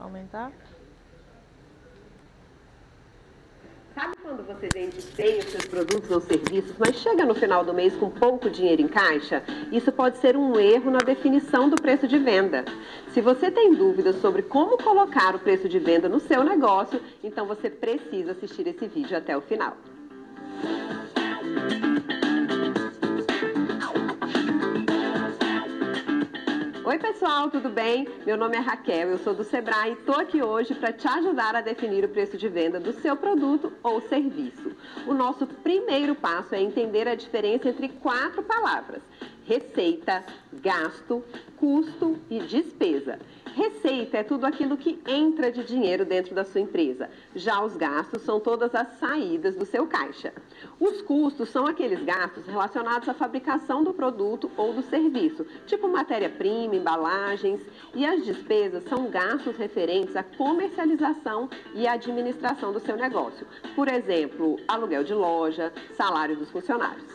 Aumentar. Sabe quando você vende bem os seus produtos ou serviços, mas chega no final do mês com pouco dinheiro em caixa? Isso pode ser um erro na definição do preço de venda. Se você tem dúvidas sobre como colocar o preço de venda no seu negócio, então você precisa assistir esse vídeo até o final. Oi pessoal, tudo bem? Meu nome é Raquel, eu sou do Sebrae e estou aqui hoje para te ajudar a definir o preço de venda do seu produto ou serviço. O nosso primeiro passo é entender a diferença entre 4 palavras: receita, gasto, custo e despesa. Receita é tudo aquilo que entra de dinheiro dentro da sua empresa. Já os gastos são todas as saídas do seu caixa. Os custos são aqueles gastos relacionados à fabricação do produto ou do serviço, tipo matéria-prima, embalagens. E as despesas são gastos referentes à comercialização e administração do seu negócio. Por exemplo, aluguel de loja, salário dos funcionários.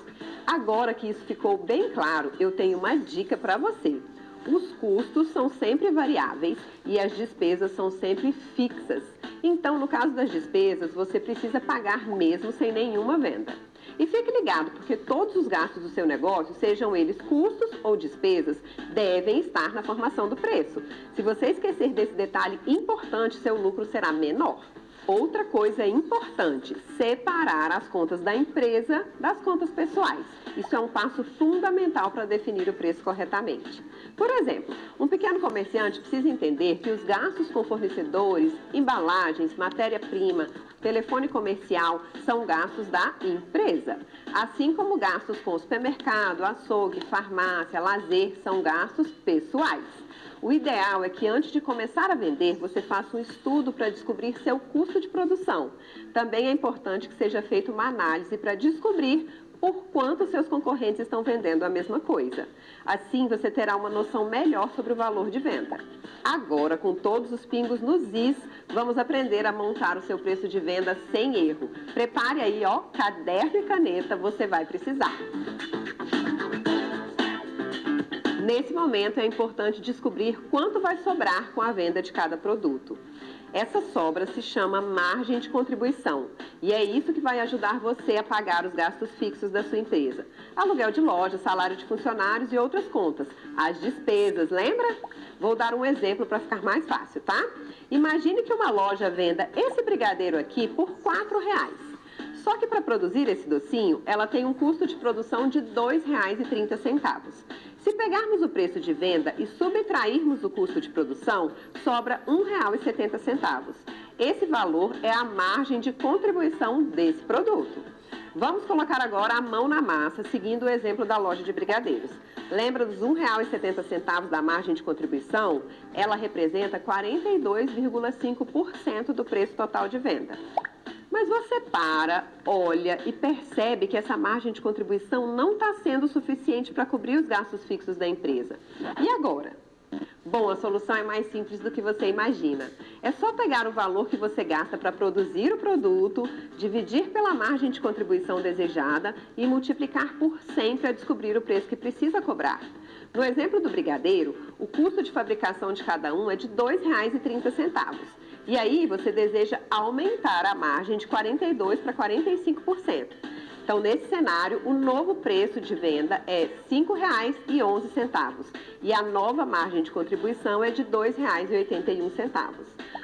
Agora que isso ficou bem claro, eu tenho uma dica para você. Os custos são sempre variáveis e as despesas são sempre fixas. Então, no caso das despesas, você precisa pagar mesmo sem nenhuma venda. E fique ligado, porque todos os gastos do seu negócio, sejam eles custos ou despesas, devem estar na formação do preço. Se você esquecer desse detalhe importante, seu lucro será menor. Outra coisa importante: separar as contas da empresa das contas pessoais. Isso é um passo fundamental para definir o preço corretamente. Por exemplo, um pequeno comerciante precisa entender que os gastos com fornecedores, embalagens, matéria-prima, telefone comercial são gastos da empresa. Assim como gastos com supermercado, açougue, farmácia, lazer são gastos pessoais. O ideal é que antes de começar a vender, você faça um estudo para descobrir seu custo de produção. Também é importante que seja feita uma análise para descobrir por quanto seus concorrentes estão vendendo a mesma coisa. Assim, você terá uma noção melhor sobre o valor de venda. Agora, com todos os pingos nos is, vamos aprender a montar o seu preço de venda sem erro. Prepare aí, caderno e caneta, você vai precisar. Nesse momento, é importante descobrir quanto vai sobrar com a venda de cada produto. Essa sobra se chama margem de contribuição e é isso que vai ajudar você a pagar os gastos fixos da sua empresa. Aluguel de loja, salário de funcionários e outras contas. As despesas, lembra? Vou dar um exemplo para ficar mais fácil, tá? Imagine que uma loja venda esse brigadeiro aqui por R$4. Só que para produzir esse docinho, ela tem um custo de produção de R$2,30. Se pegarmos o preço de venda e subtrairmos o custo de produção, sobra R$1,70. Esse valor é a margem de contribuição desse produto. Vamos colocar agora a mão na massa, seguindo o exemplo da loja de brigadeiros. Lembra dos R$1,70 da margem de contribuição? Ela representa 42,5% do preço total de venda. Mas você olha e percebe que essa margem de contribuição não está sendo suficiente para cobrir os gastos fixos da empresa. E agora? Bom, a solução é mais simples do que você imagina. É só pegar o valor que você gasta para produzir o produto, dividir pela margem de contribuição desejada e multiplicar por 100 para descobrir o preço que precisa cobrar. No exemplo do brigadeiro, o custo de fabricação de cada um é de R$2,30. E aí você deseja aumentar a margem de 42% para 45%. Então, nesse cenário, o novo preço de venda é R$5,11 e a nova margem de contribuição é de R$2,81.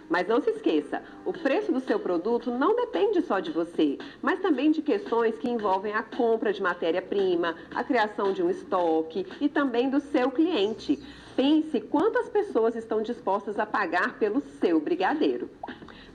Mas não se esqueça, o preço do seu produto não depende só de você, mas também de questões que envolvem a compra de matéria-prima, a criação de um estoque e também do seu cliente. Pense quantas pessoas estão dispostas a pagar pelo seu brigadeiro.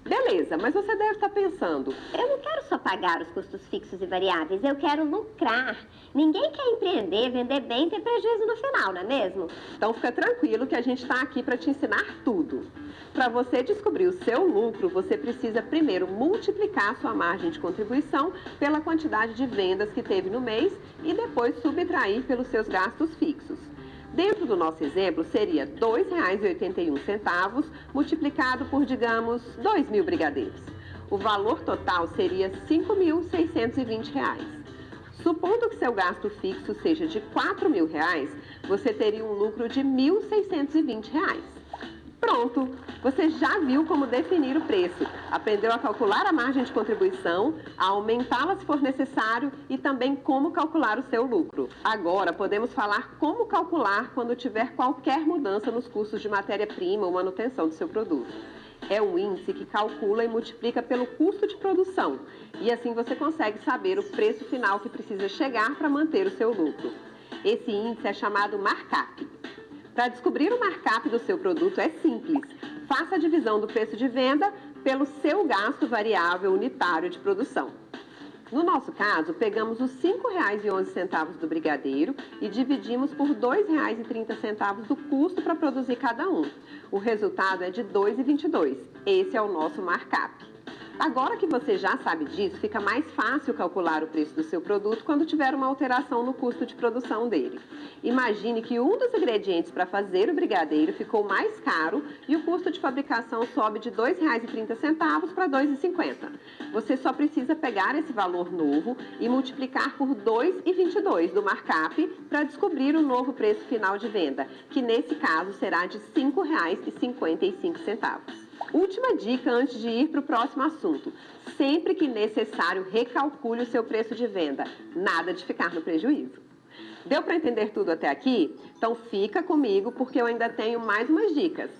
Beleza, mas você deve estar pensando: eu não quero só pagar os custos fixos e variáveis, eu quero lucrar. Ninguém quer empreender, vender bem e ter prejuízo no final, não é mesmo? Então fica tranquilo que a gente está aqui para te ensinar tudo. Para você descobrir o seu lucro, você precisa primeiro multiplicar a sua margem de contribuição pela quantidade de vendas que teve no mês e depois subtrair pelos seus gastos fixos. Dentro do nosso exemplo, seria R$2,81 multiplicado por, digamos, 2.000 brigadeiros. O valor total seria R$5.620. Supondo que seu gasto fixo seja de R$4.000, você teria um lucro de R$1.620. Pronto! Você já viu como definir o preço, aprendeu a calcular a margem de contribuição, a aumentá-la se for necessário e também como calcular o seu lucro. Agora podemos falar como calcular quando tiver qualquer mudança nos custos de matéria-prima ou manutenção do seu produto. É um índice que calcula e multiplica pelo custo de produção e assim você consegue saber o preço final que precisa chegar para manter o seu lucro. Esse índice é chamado markup. Para descobrir o markup do seu produto é simples. Faça a divisão do preço de venda pelo seu gasto variável unitário de produção. No nosso caso, pegamos os R$ 5,11 do brigadeiro e dividimos por R$ 2,30 do custo para produzir cada um. O resultado é de R$ 2,22. Esse é o nosso markup. Agora que você já sabe disso, fica mais fácil calcular o preço do seu produto quando tiver uma alteração no custo de produção dele. Imagine que um dos ingredientes para fazer o brigadeiro ficou mais caro e o custo de fabricação sobe de R$ 2,30 para R$ 2,50. Você só precisa pegar esse valor novo e multiplicar por 2,22 do markup para descobrir o novo preço final de venda, que nesse caso será de R$ 5,55. Última dica antes de ir para o próximo assunto. Sempre que necessário, recalcule o seu preço de venda. Nada de ficar no prejuízo. Deu para entender tudo até aqui? Então fica comigo porque eu ainda tenho mais umas dicas.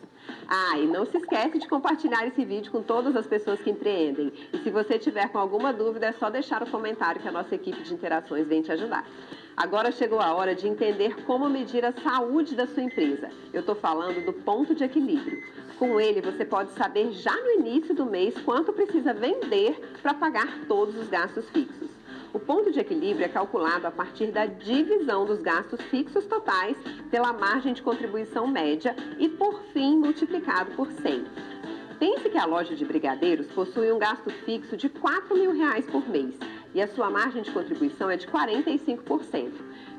E não se esquece de compartilhar esse vídeo com todas as pessoas que empreendem. E se você tiver com alguma dúvida, é só deixar o comentário que a nossa equipe de interações vem te ajudar. Agora chegou a hora de entender como medir a saúde da sua empresa. Eu estou falando do ponto de equilíbrio. Com ele, você pode saber já no início do mês quanto precisa vender para pagar todos os gastos fixos. O ponto de equilíbrio é calculado a partir da divisão dos gastos fixos totais pela margem de contribuição média e, por fim, multiplicado por 100. Pense que a loja de brigadeiros possui um gasto fixo de R$ 4.000 por mês e a sua margem de contribuição é de 45%.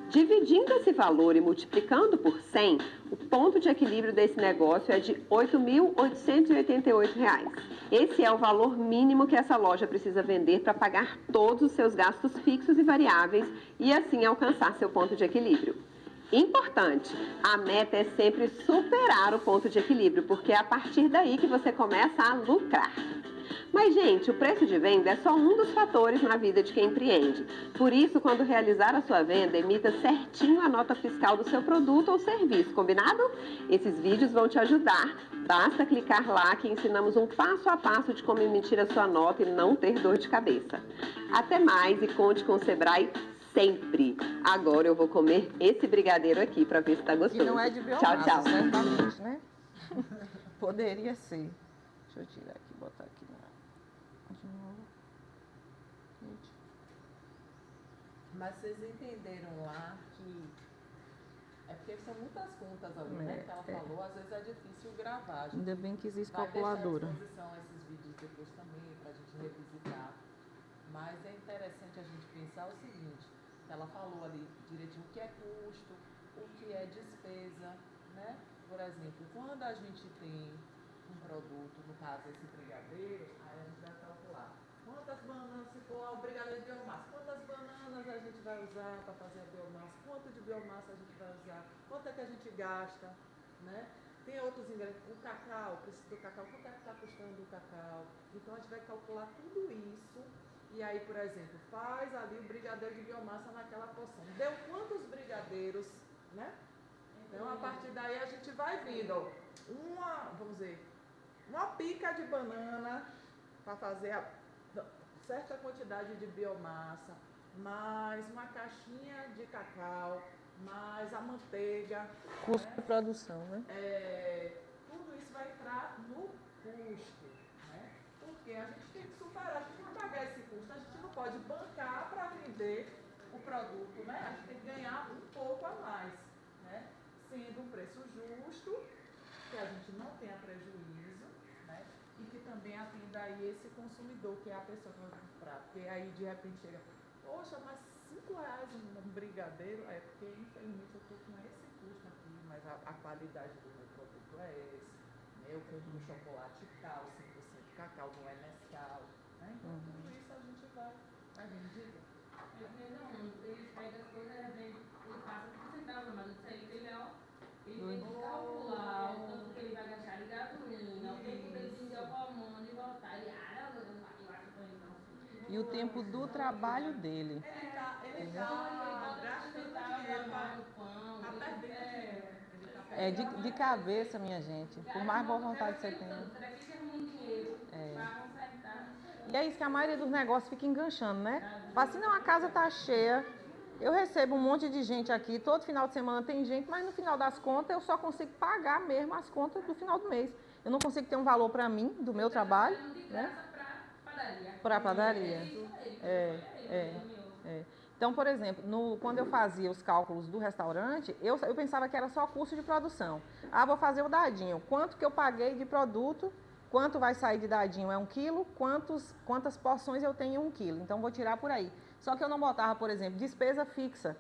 Dividindo esse valor e multiplicando por 100, o ponto de equilíbrio desse negócio é de R$ 8.888. Esse é o valor mínimo que essa loja precisa vender para pagar todos os seus gastos fixos e variáveis e assim alcançar seu ponto de equilíbrio. Importante, a meta é sempre superar o ponto de equilíbrio, porque é a partir daí que você começa a lucrar. Mas, gente, o preço de venda é só um dos fatores na vida de quem empreende. Por isso, quando realizar a sua venda, emita certinho a nota fiscal do seu produto ou serviço, combinado? Esses vídeos vão te ajudar. Basta clicar lá que ensinamos um passo a passo de como emitir a sua nota e não ter dor de cabeça. Até mais e conte com o Sebrae sempre. Agora eu vou comer esse brigadeiro aqui para ver se tá gostoso. E não é de biomassa, tchau, tchau. certamente, né? Poderia ser. Deixa eu tirar aqui, botar aqui de novo. Gente. Mas vocês entenderam lá que é porque são muitas contas ali, né? Que ela falou, às vezes é difícil gravar. Ainda bem que existe vai calculadora. Vai deixar à disposição esses vídeos depois também, pra gente revisitar. Mas é interessante a gente pensar o seguinte, ela falou ali direitinho o que é custo, o que é despesa, né? Por exemplo, quando a gente tem um produto, no caso esse brigadeiro, aí a gente vai calcular quantas bananas, se for o brigadeiro de biomassa, quantas bananas a gente vai usar para fazer a biomassa, quanto de biomassa a gente vai usar, quanto é que a gente gasta, né? Tem outros ingredientes, o cacau, o preço do cacau, quanto é que está custando o cacau? Então a gente vai calcular tudo isso e aí, por exemplo, faz ali o brigadeiro de biomassa naquela porção. Deu quantos brigadeiros, né? Então a partir daí a gente vai vindo, ó, vamos dizer, uma pica de banana para fazer a certa quantidade de biomassa, mais uma caixinha de cacau, mais a manteiga. Custo né? de produção, né? Tudo isso vai entrar no custo, né? Porque a gente tem que superar, a gente não pagar esse custo, a gente não pode bancar para vender o produto, né? A gente tem que ganhar um pouco a mais, né? Sendo um preço justo, que a gente não tenha prejuízo, né? E que também atenda aí esse consumidor, que é a pessoa que vai comprar. Porque aí de repente chega, poxa, mas R$5 um brigadeiro, é porque infelizmente eu estou com esse custo aqui, mas a qualidade do meu produto é esse. Né? Eu compro um chocolate cal, 100% cacau, não é Nescau. Né? Então tudo isso a gente vai diga. Não, ele pega as coisas, ele passa por centavos, mas isso aí ele tem que calcular o tanto que ele vai gastar. Ele e o tempo do trabalho dele. Ele está gastando dinheiro, tá perdendo. É de cabeça, minha gente, por mais boa vontade que você tenha. E é isso que a maioria dos negócios fica enganchando, né? Fala assim, não, a casa tá cheia, eu recebo um monte de gente aqui, todo final de semana tem gente, mas no final das contas eu só consigo pagar mesmo as contas do final do mês. Eu não consigo ter um valor para mim, do meu trabalho, né? Para a padaria. Então, por exemplo, quando eu fazia os cálculos do restaurante, eu pensava que era só custo de produção. Ah, vou fazer o dadinho. Quanto que eu paguei de produto, quanto vai sair de dadinho é 1 quilo, quantas porções eu tenho em 1 quilo. Então, vou tirar por aí. Só que eu não botava, por exemplo, despesa fixa.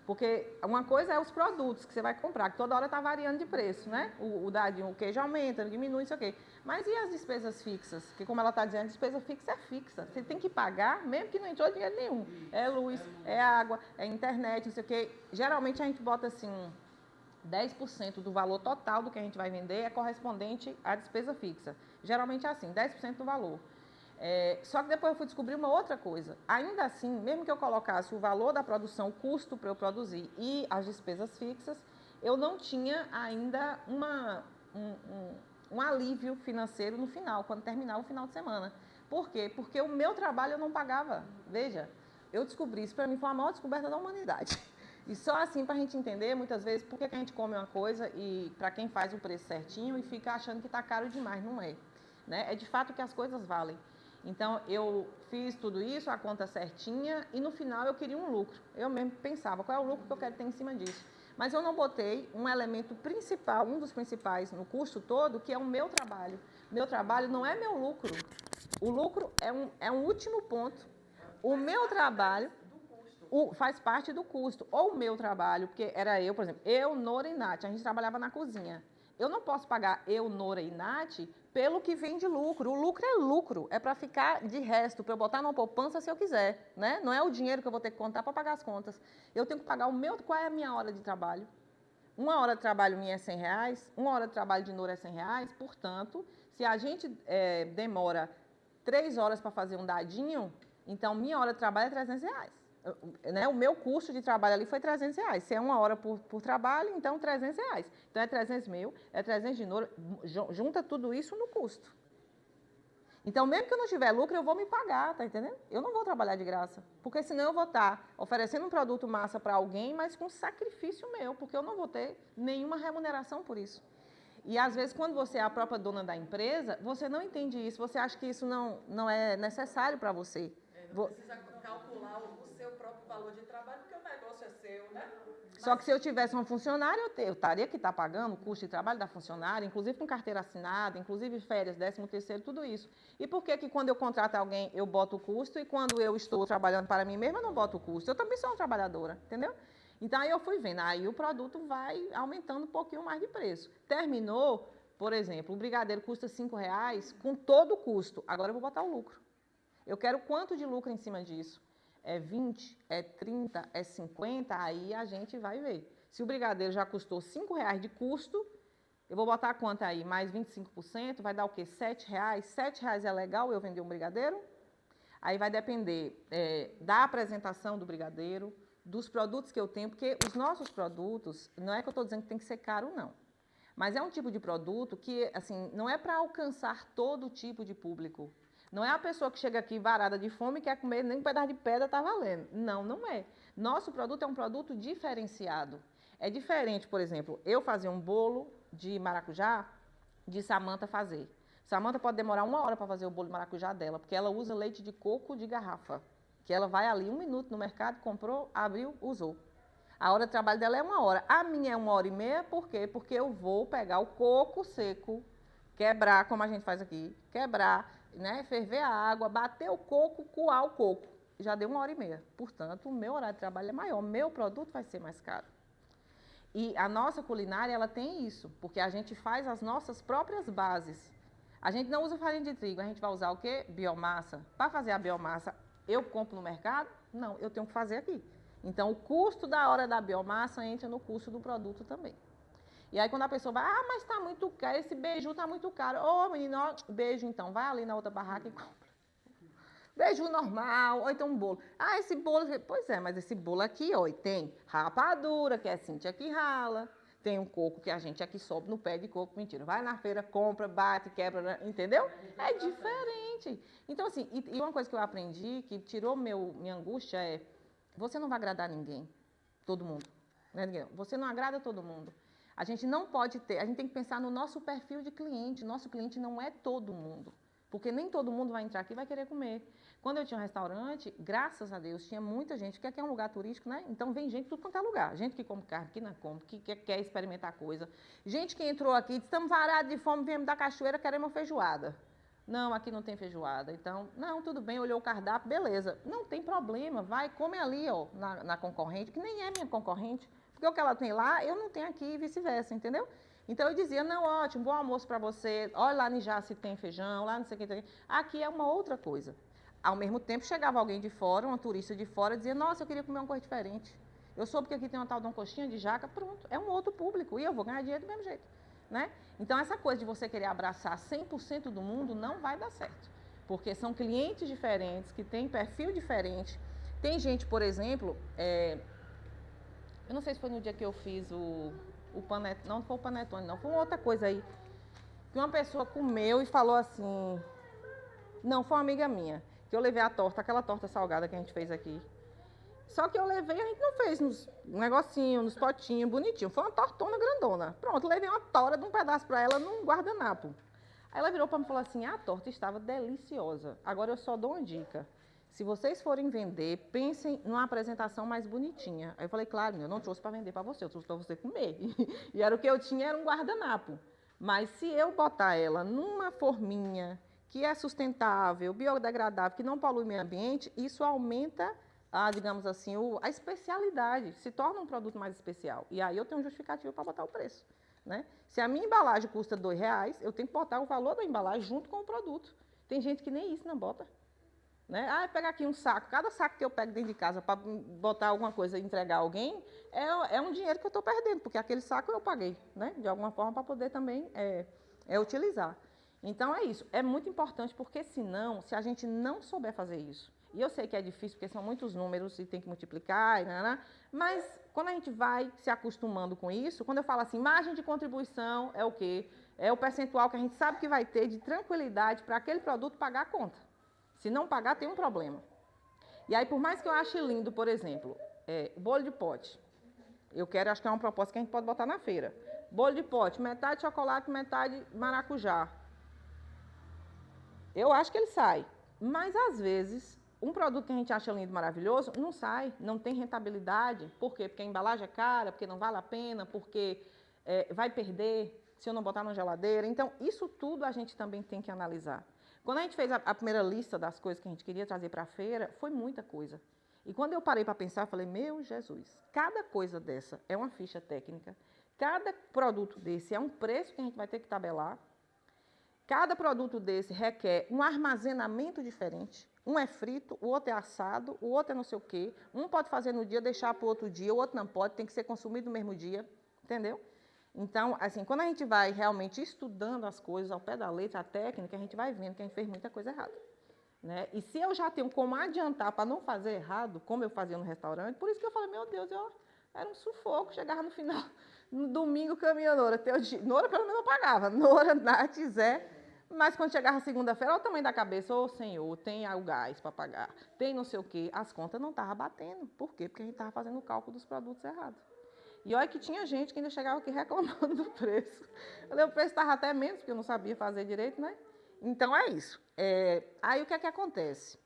Porque uma coisa é os produtos que você vai comprar, que toda hora está variando de preço, né? O dadinho, o queijo aumenta, diminui, isso aqui. Mas e as despesas fixas? Que como ela está dizendo, a despesa fixa é fixa. Você tem que pagar, mesmo que não entrou dinheiro nenhum. É luz, é água, é internet, não sei o quê. Geralmente a gente bota assim, 10% do valor total do que a gente vai vender é correspondente à despesa fixa. Geralmente é assim, 10% do valor. Só que depois eu fui descobrir uma outra coisa. Ainda assim, mesmo que eu colocasse o valor da produção, o custo para eu produzir e as despesas fixas, eu não tinha ainda um alívio financeiro no final, quando terminava o final de semana. Por quê? Porque o meu trabalho eu não pagava. Veja, eu descobri isso, para mim foi a maior descoberta da humanidade. E só assim para a gente entender, muitas vezes, por que a gente come uma coisa e para quem faz o preço certinho e fica achando que está caro demais. Não é. Né? É de fato que as coisas valem. Então, eu fiz tudo isso, a conta certinha, e no final eu queria um lucro. Eu mesmo pensava, qual é o lucro que eu quero ter em cima disso? Mas eu não botei um elemento principal, um dos principais no custo todo, que é o meu trabalho. Meu trabalho não é meu lucro. O lucro é um último ponto. O meu trabalho faz parte do custo. Ou o meu trabalho, porque era eu, por exemplo, eu, Nora e Nath, a gente trabalhava na cozinha. Eu não posso pagar eu, Nora e Nath pelo que vem de lucro. O lucro, é para ficar de resto, para eu botar numa poupança se eu quiser, né? Não é o dinheiro que eu vou ter que contar para pagar as contas. Eu tenho que pagar o meu, qual é a minha hora de trabalho? 1 hora de trabalho minha é R$100, 1 hora de trabalho de Nora é R$100, portanto, se a gente demora 3 horas para fazer um dadinho, então minha hora de trabalho é R$300. Né? O meu custo de trabalho ali foi R$300. Se é 1 hora por trabalho, então R$300. Então é 300 meu, é 300 de Nora, junta tudo isso no custo. Então, mesmo que eu não tiver lucro, eu vou me pagar, tá entendendo? Eu não vou trabalhar de graça, porque senão eu vou estar oferecendo um produto massa para alguém, mas com sacrifício meu, porque eu não vou ter nenhuma remuneração por isso. E, às vezes, quando você é a própria dona da empresa, você não entende isso, você acha que isso não é necessário para você. Não precisa calcular o seu próprio valor de trabalho, porque o negócio é seu, né? Só que se eu tivesse uma funcionária, eu estaria que estar pagando o custo de trabalho da funcionária, inclusive com carteira assinada, inclusive férias, 13º, tudo isso. E por que quando eu contrato alguém, eu boto o custo e quando eu estou trabalhando para mim mesma, eu não boto o custo? Eu também sou uma trabalhadora, entendeu? Então, aí eu fui vendo, aí o produto vai aumentando um pouquinho mais de preço. Terminou, por exemplo, o brigadeiro custa R$5 com todo o custo. Agora eu vou botar o lucro. Eu quero quanto de lucro em cima disso? É 20, é 30, é 50, aí a gente vai ver. Se o brigadeiro já custou R$5 de custo, eu vou botar quanto aí? Mais 25%, vai dar o quê? R$7? R$7 é legal eu vender um brigadeiro? Aí vai depender da apresentação do brigadeiro, dos produtos que eu tenho, porque os nossos produtos, não é que eu estou dizendo que tem que ser caro, não. Mas é um tipo de produto que, assim, não é para alcançar todo tipo de público. Não é a pessoa que chega aqui varada de fome e quer comer nem um pedaço de pedra, tá valendo. Não, não é. Nosso produto é um produto diferenciado. É diferente, por exemplo, eu fazer um bolo de maracujá, de Samanta fazer. Samanta pode demorar 1 hora para fazer o bolo de maracujá dela, porque ela usa leite de coco de garrafa. Que ela vai ali 1 minuto no mercado, comprou, abriu, usou. A hora de trabalho dela é 1 hora. A minha é 1 hora e meia, por quê? Porque eu vou pegar o coco seco, quebrar, como a gente faz aqui, quebrar, né, ferver a água, bater o coco, coar o coco. Já deu 1 hora e meia. Portanto, o meu horário de trabalho é maior. O meu produto vai ser mais caro. E a nossa culinária, ela tem isso, porque a gente faz as nossas próprias bases. A gente não usa farinha de trigo, a gente vai usar o quê? Biomassa. Para fazer a biomassa, eu compro no mercado? Não, eu tenho que fazer aqui. Então, o custo da hora da biomassa entra no custo do produto também. E aí, quando a pessoa vai, mas está muito caro, esse beiju está muito caro. Ô, menino, ó, beijo então, vai ali na outra barraca e compra. beiju normal, ou então um bolo. Ah, esse bolo, pois é, mas esse bolo aqui, ó, e tem rapadura, que é Cíntia que rala, tem um coco que a gente aqui sobe no pé de coco, mentira. Vai na feira, compra, bate, quebra, entendeu? É diferente. Então, assim, e uma coisa que eu aprendi, que tirou minha angústia é, você não vai agradar ninguém, todo mundo. Né? Você não agrada todo mundo. A gente não pode ter, a gente tem que pensar no nosso perfil de cliente. Nosso cliente não é todo mundo. Porque nem todo mundo vai entrar aqui e vai querer comer. Quando eu tinha um restaurante, graças a Deus, tinha muita gente, porque aqui é um lugar turístico, né? Então vem gente de tudo quanto é lugar. Gente que come carne, que não come, que quer experimentar coisa. Gente que entrou aqui, disse, estamos varados de fome, viemos da cachoeira, queremos uma feijoada. Não, aqui não tem feijoada. Então, não, tudo bem, olhou o cardápio, beleza. Não tem problema, vai, come ali, ó, na concorrente, que nem é minha concorrente. Porque o que ela tem lá, eu não tenho aqui e vice-versa, entendeu? Então eu dizia, não, ótimo, bom almoço para você, olha lá em Jaci tem feijão, lá não sei o que tem. Aqui é uma outra coisa. Ao mesmo tempo, chegava alguém de fora, uma turista de fora, dizia, nossa, eu queria comer uma coisa diferente. Eu soube que aqui tem uma tal de uma coxinha de jaca, pronto, é um outro público, e eu vou ganhar dinheiro do mesmo jeito. Né? Então, essa coisa de você querer abraçar 100% do mundo não vai dar certo. Porque são clientes diferentes, que têm perfil diferente. Tem gente, por exemplo, eu não sei se foi no dia que eu fiz o panetone, não foi o panetone, não, foi uma outra coisa aí, que uma pessoa comeu e falou assim, não, foi uma amiga minha, que eu levei a torta, aquela torta salgada que a gente fez aqui. Só que eu levei, a gente não fez nos negocinho, nos potinhos, bonitinho. Foi uma tortona grandona. Pronto, levei uma tora de um pedaço para ela num guardanapo. Aí ela virou para mim e falou assim, a torta estava deliciosa. Agora eu só dou uma dica. Se vocês forem vender, pensem numa apresentação mais bonitinha. Aí eu falei, claro, eu não trouxe para vender para você, eu trouxe para você comer. E era o que eu tinha, era um guardanapo. Mas se eu botar ela numa forminha que é sustentável, biodegradável, que não polui o meio ambiente, isso aumenta digamos assim, a especialidade, se torna um produto mais especial. E aí eu tenho um justificativo para botar o preço. Né? Se a minha embalagem custa R$2, eu tenho que botar o valor da embalagem junto com o produto. Tem gente que nem isso não bota. Né? Pega aqui um saco, cada saco que eu pego dentro de casa para botar alguma coisa e entregar a alguém, é um dinheiro que eu estou perdendo, porque aquele saco eu paguei, né? De alguma forma, para poder também utilizar. Então é isso, é muito importante, porque senão, se a gente não souber fazer isso, e eu sei que é difícil, porque são muitos números e tem que multiplicar, mas quando a gente vai se acostumando com isso, quando eu falo assim, margem de contribuição é o quê? É o percentual que a gente sabe que vai ter de tranquilidade para aquele produto pagar a conta. Se não pagar, tem um problema. E aí, por mais que eu ache lindo, por exemplo, bolo de pote, acho que é uma proposta que a gente pode botar na feira. Bolo de pote, metade chocolate, metade maracujá. Eu acho que ele sai. Mas, às vezes, um produto que a gente acha lindo, maravilhoso, não sai, não tem rentabilidade. Por quê? Porque a embalagem é cara, porque não vale a pena, porque vai perder se eu não botar na geladeira. Então, isso tudo a gente também tem que analisar. Quando a gente fez a primeira lista das coisas que a gente queria trazer para a feira, foi muita coisa. E quando eu parei para pensar, eu falei, meu Jesus, cada coisa dessa é uma ficha técnica, cada produto desse é um preço que a gente vai ter que tabelar, cada produto desse requer um armazenamento diferente. Um é frito, o outro é assado, o outro é não sei o quê. Um pode fazer no dia, deixar para o outro dia, o outro não pode, tem que ser consumido no mesmo dia, entendeu? Então, assim, quando a gente vai realmente estudando as coisas ao pé da letra, a técnica, a gente vai vendo que a gente fez muita coisa errada. Né? E se eu já tenho como adiantar para não fazer errado, como eu fazia no restaurante, por isso que eu falei, meu Deus, era um sufoco, chegava no final, no domingo, caminha Nora. Nora pelo menos não pagava, Nora, Nath, Zé, mas quando chegava segunda-feira, olha o tamanho da cabeça, ô senhor, tem o gás para pagar, tem não sei o quê, as contas não estavam batendo. Por quê? Porque a gente estava fazendo o cálculo dos produtos errados. E olha que tinha gente que ainda chegava aqui reclamando do preço. O preço estava até menos, porque eu não sabia fazer direito, né? Então, é isso. Aí, o que é que acontece?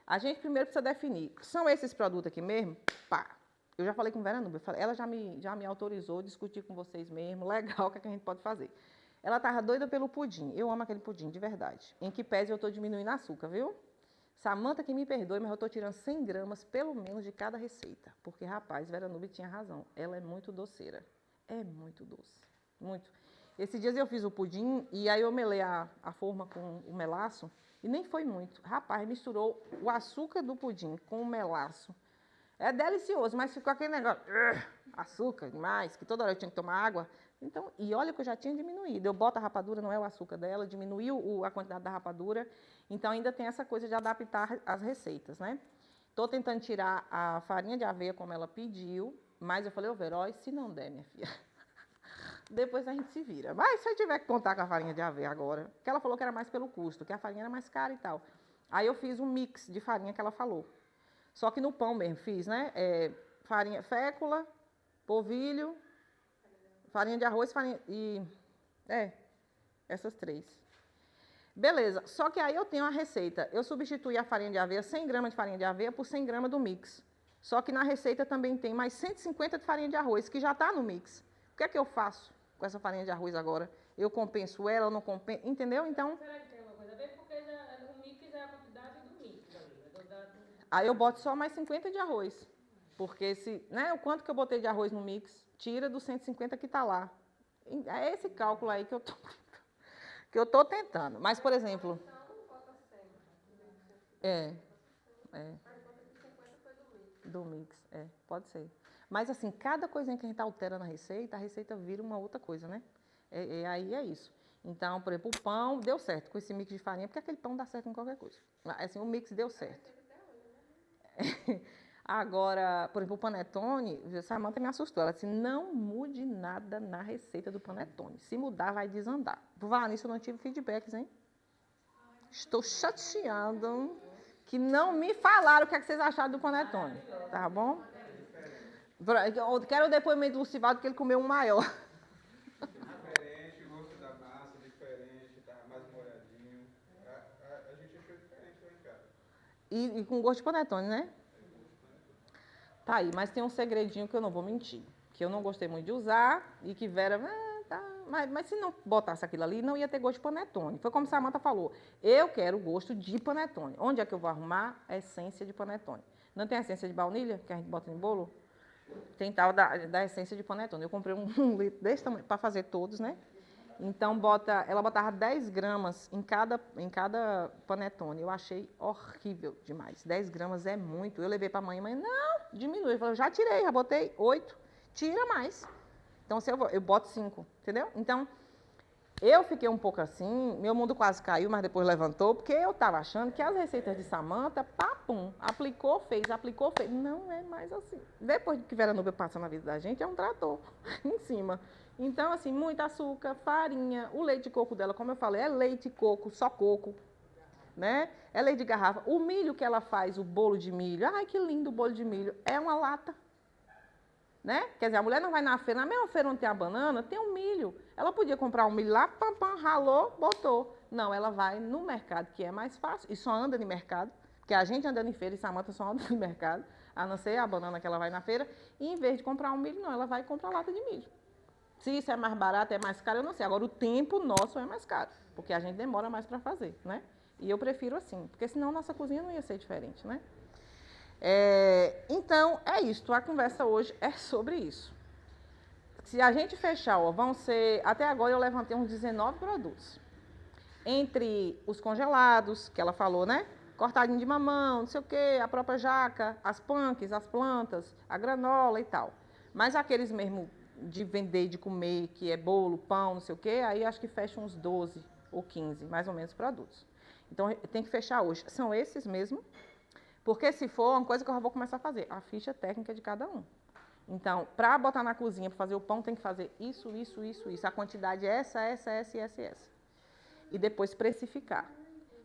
A gente primeiro precisa definir, são esses produtos aqui mesmo? Pá! Eu já falei com a Vera Nubia, ela já me autorizou a discutir com vocês mesmo, legal, o que é que a gente pode fazer. Ela estava doida pelo pudim, eu amo aquele pudim, de verdade. Em que pese eu estou diminuindo açúcar, viu? Samanta que me perdoe, mas eu estou tirando 100 gramas, pelo menos, de cada receita. Porque, rapaz, Vera Nubia tinha razão. Ela é muito doceira. É muito doce. Muito. Esses dias eu fiz o pudim e aí eu melei a forma com o melaço e nem foi muito. Rapaz, misturou o açúcar do pudim com o melaço. É delicioso, mas ficou aquele negócio... açúcar demais, que toda hora eu tinha que tomar água. Então, e olha que eu já tinha diminuído. Eu boto a rapadura, não é o açúcar dela, diminuiu a quantidade da rapadura. Então, ainda tem essa coisa de adaptar as receitas, né? Estou tentando tirar a farinha de aveia como ela pediu, mas eu falei, ô Verói, se não der, minha filha, depois a gente se vira. Mas se eu tiver que contar com a farinha de aveia agora, que ela falou que era mais pelo custo, que a farinha era mais cara e tal. Aí eu fiz um mix de farinha que ela falou. Só que no pão mesmo fiz, né? Farinha, fécula, polvilho, farinha de arroz, farinha e... essas 3. Beleza, só que aí eu tenho a receita. Eu substituí a farinha de aveia, 100 gramas de farinha de aveia por 100 gramas do mix. Só que na receita também tem mais 150 de farinha de arroz, que já está no mix. O que é que eu faço com essa farinha de arroz agora? Eu compenso ela, eu não compenso, entendeu? Então... Será que tem alguma coisa a ver? Porque o mix é a quantidade do mix ali. Aí eu boto só mais 50 de arroz. Porque o quanto que eu botei de arroz no mix, tira dos 150 que está lá. É esse cálculo aí que eu tô tentando. Mas, por exemplo... Do mix, pode ser. Mas, assim, cada coisinha que a gente altera na receita, a receita vira uma outra coisa, né? Aí é isso. Então, por exemplo, o pão deu certo com esse mix de farinha, porque aquele pão dá certo em qualquer coisa. Assim, o mix deu certo. Agora, por exemplo, o panetone, a Samanta me assustou. Ela disse, não mude nada na receita do panetone. Se mudar, vai desandar. Por falar nisso, eu não tive feedbacks, hein? Estou chateada que não me falaram o que, é que vocês acharam do panetone. Tá bom? Eu quero o depoimento do Lucivaldo, que ele comeu um maior. Diferente, o gosto da massa diferente, tá mais molhadinho. A gente achou diferente lá em casa. E com gosto de panetone, né? Tá aí, mas tem um segredinho que eu não vou mentir. Que eu não gostei muito de usar e que Vera... Mas se não botasse aquilo ali, não ia ter gosto de panetone. Foi como a Samanta falou. Eu quero gosto de panetone. Onde é que eu vou arrumar a essência de panetone? Não tem a essência de baunilha, que a gente bota em bolo? Tem tal da essência de panetone. Eu comprei um litro desse tamanho, para fazer todos, né? Então, ela botava 10 gramas em cada panetone. Eu achei horrível demais. 10 gramas é muito. Eu levei para a mãe, não, diminui. Eu falei, já tirei, já botei 8. Tira mais. Então, se eu boto 5, entendeu? Então, eu fiquei um pouco assim, meu mundo quase caiu, mas depois levantou, porque eu estava achando que as receitas de Samanta, papum, aplicou, fez. Não é mais assim. Depois que Vera Nubia passa na vida da gente, é um trator em cima. Então, assim, muito açúcar, farinha, o leite de coco dela, como eu falei, é leite de coco, só coco, né? É leite de garrafa. O milho que ela faz, o bolo de milho, ai, que lindo o bolo de milho, é uma lata. Né? Quer dizer, a mulher não vai na feira, na mesma feira onde tem a banana, tem um milho. Ela podia comprar um milho lá, pam, pam, ralou, botou. Não, ela vai no mercado, que é mais fácil, e só anda no mercado, porque a gente andando em feira e Samanta só anda no mercado, a não ser a banana que ela vai na feira, e em vez de comprar um milho, não, ela vai comprar lata de milho. Se isso é mais barato, é mais caro, eu não sei. Agora, o tempo nosso é mais caro, porque a gente demora mais para fazer, né? E eu prefiro assim, porque senão nossa cozinha não ia ser diferente, né? Então, é isso. A conversa hoje é sobre isso. Se a gente fechar, vão ser... Até agora eu levantei uns 19 produtos. Entre os congelados, que ela falou, né? Cortadinho de mamão, não sei o quê, a própria jaca, as punks, as plantas, a granola e tal. Mas aqueles mesmo de vender, de comer, que é bolo, pão, não sei o quê, aí acho que fecha uns 12 ou 15, mais ou menos, produtos. Então, tem que fechar hoje. São esses mesmo. Porque se for, uma coisa que eu já vou começar a fazer, a ficha técnica de cada um. Então, para botar na cozinha, para fazer o pão, tem que fazer isso. A quantidade é essa. E depois precificar.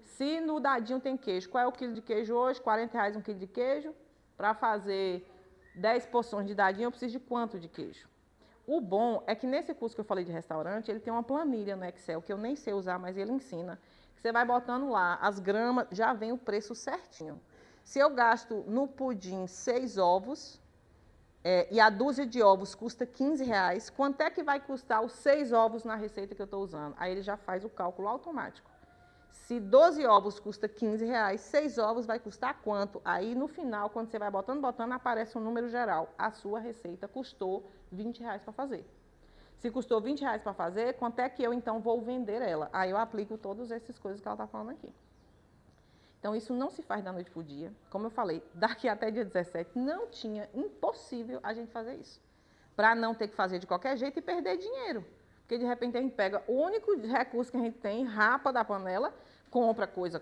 Se no dadinho tem queijo, qual é o quilo de queijo hoje? R$40 um quilo de queijo. Para fazer 10 porções de dadinho, eu preciso de quanto de queijo? O bom é que nesse curso que eu falei de restaurante, ele tem uma planilha no Excel, que eu nem sei usar, mas ele ensina. Você vai botando lá, as gramas, já vem o preço certinho. Se eu gasto no pudim 6 ovos, e a dúzia de ovos custa R$15, quanto é que vai custar os 6 ovos na receita que eu estou usando? Aí ele já faz o cálculo automático. Se 12 ovos custa R$15, 6 ovos vai custar quanto? Aí no final, quando você vai botando, aparece um número geral. A sua receita custou R$20 para fazer. Se custou R$20 para fazer, quanto é que eu então vou vender ela? Aí eu aplico todas essas coisas que ela está falando aqui. Então, isso não se faz da noite para o dia. Como eu falei, daqui até dia 17 não tinha, impossível a gente fazer isso. para não ter que fazer de qualquer jeito e perder dinheiro. Porque, de repente, a gente pega o único recurso que a gente tem, rapa da panela, compra coisa,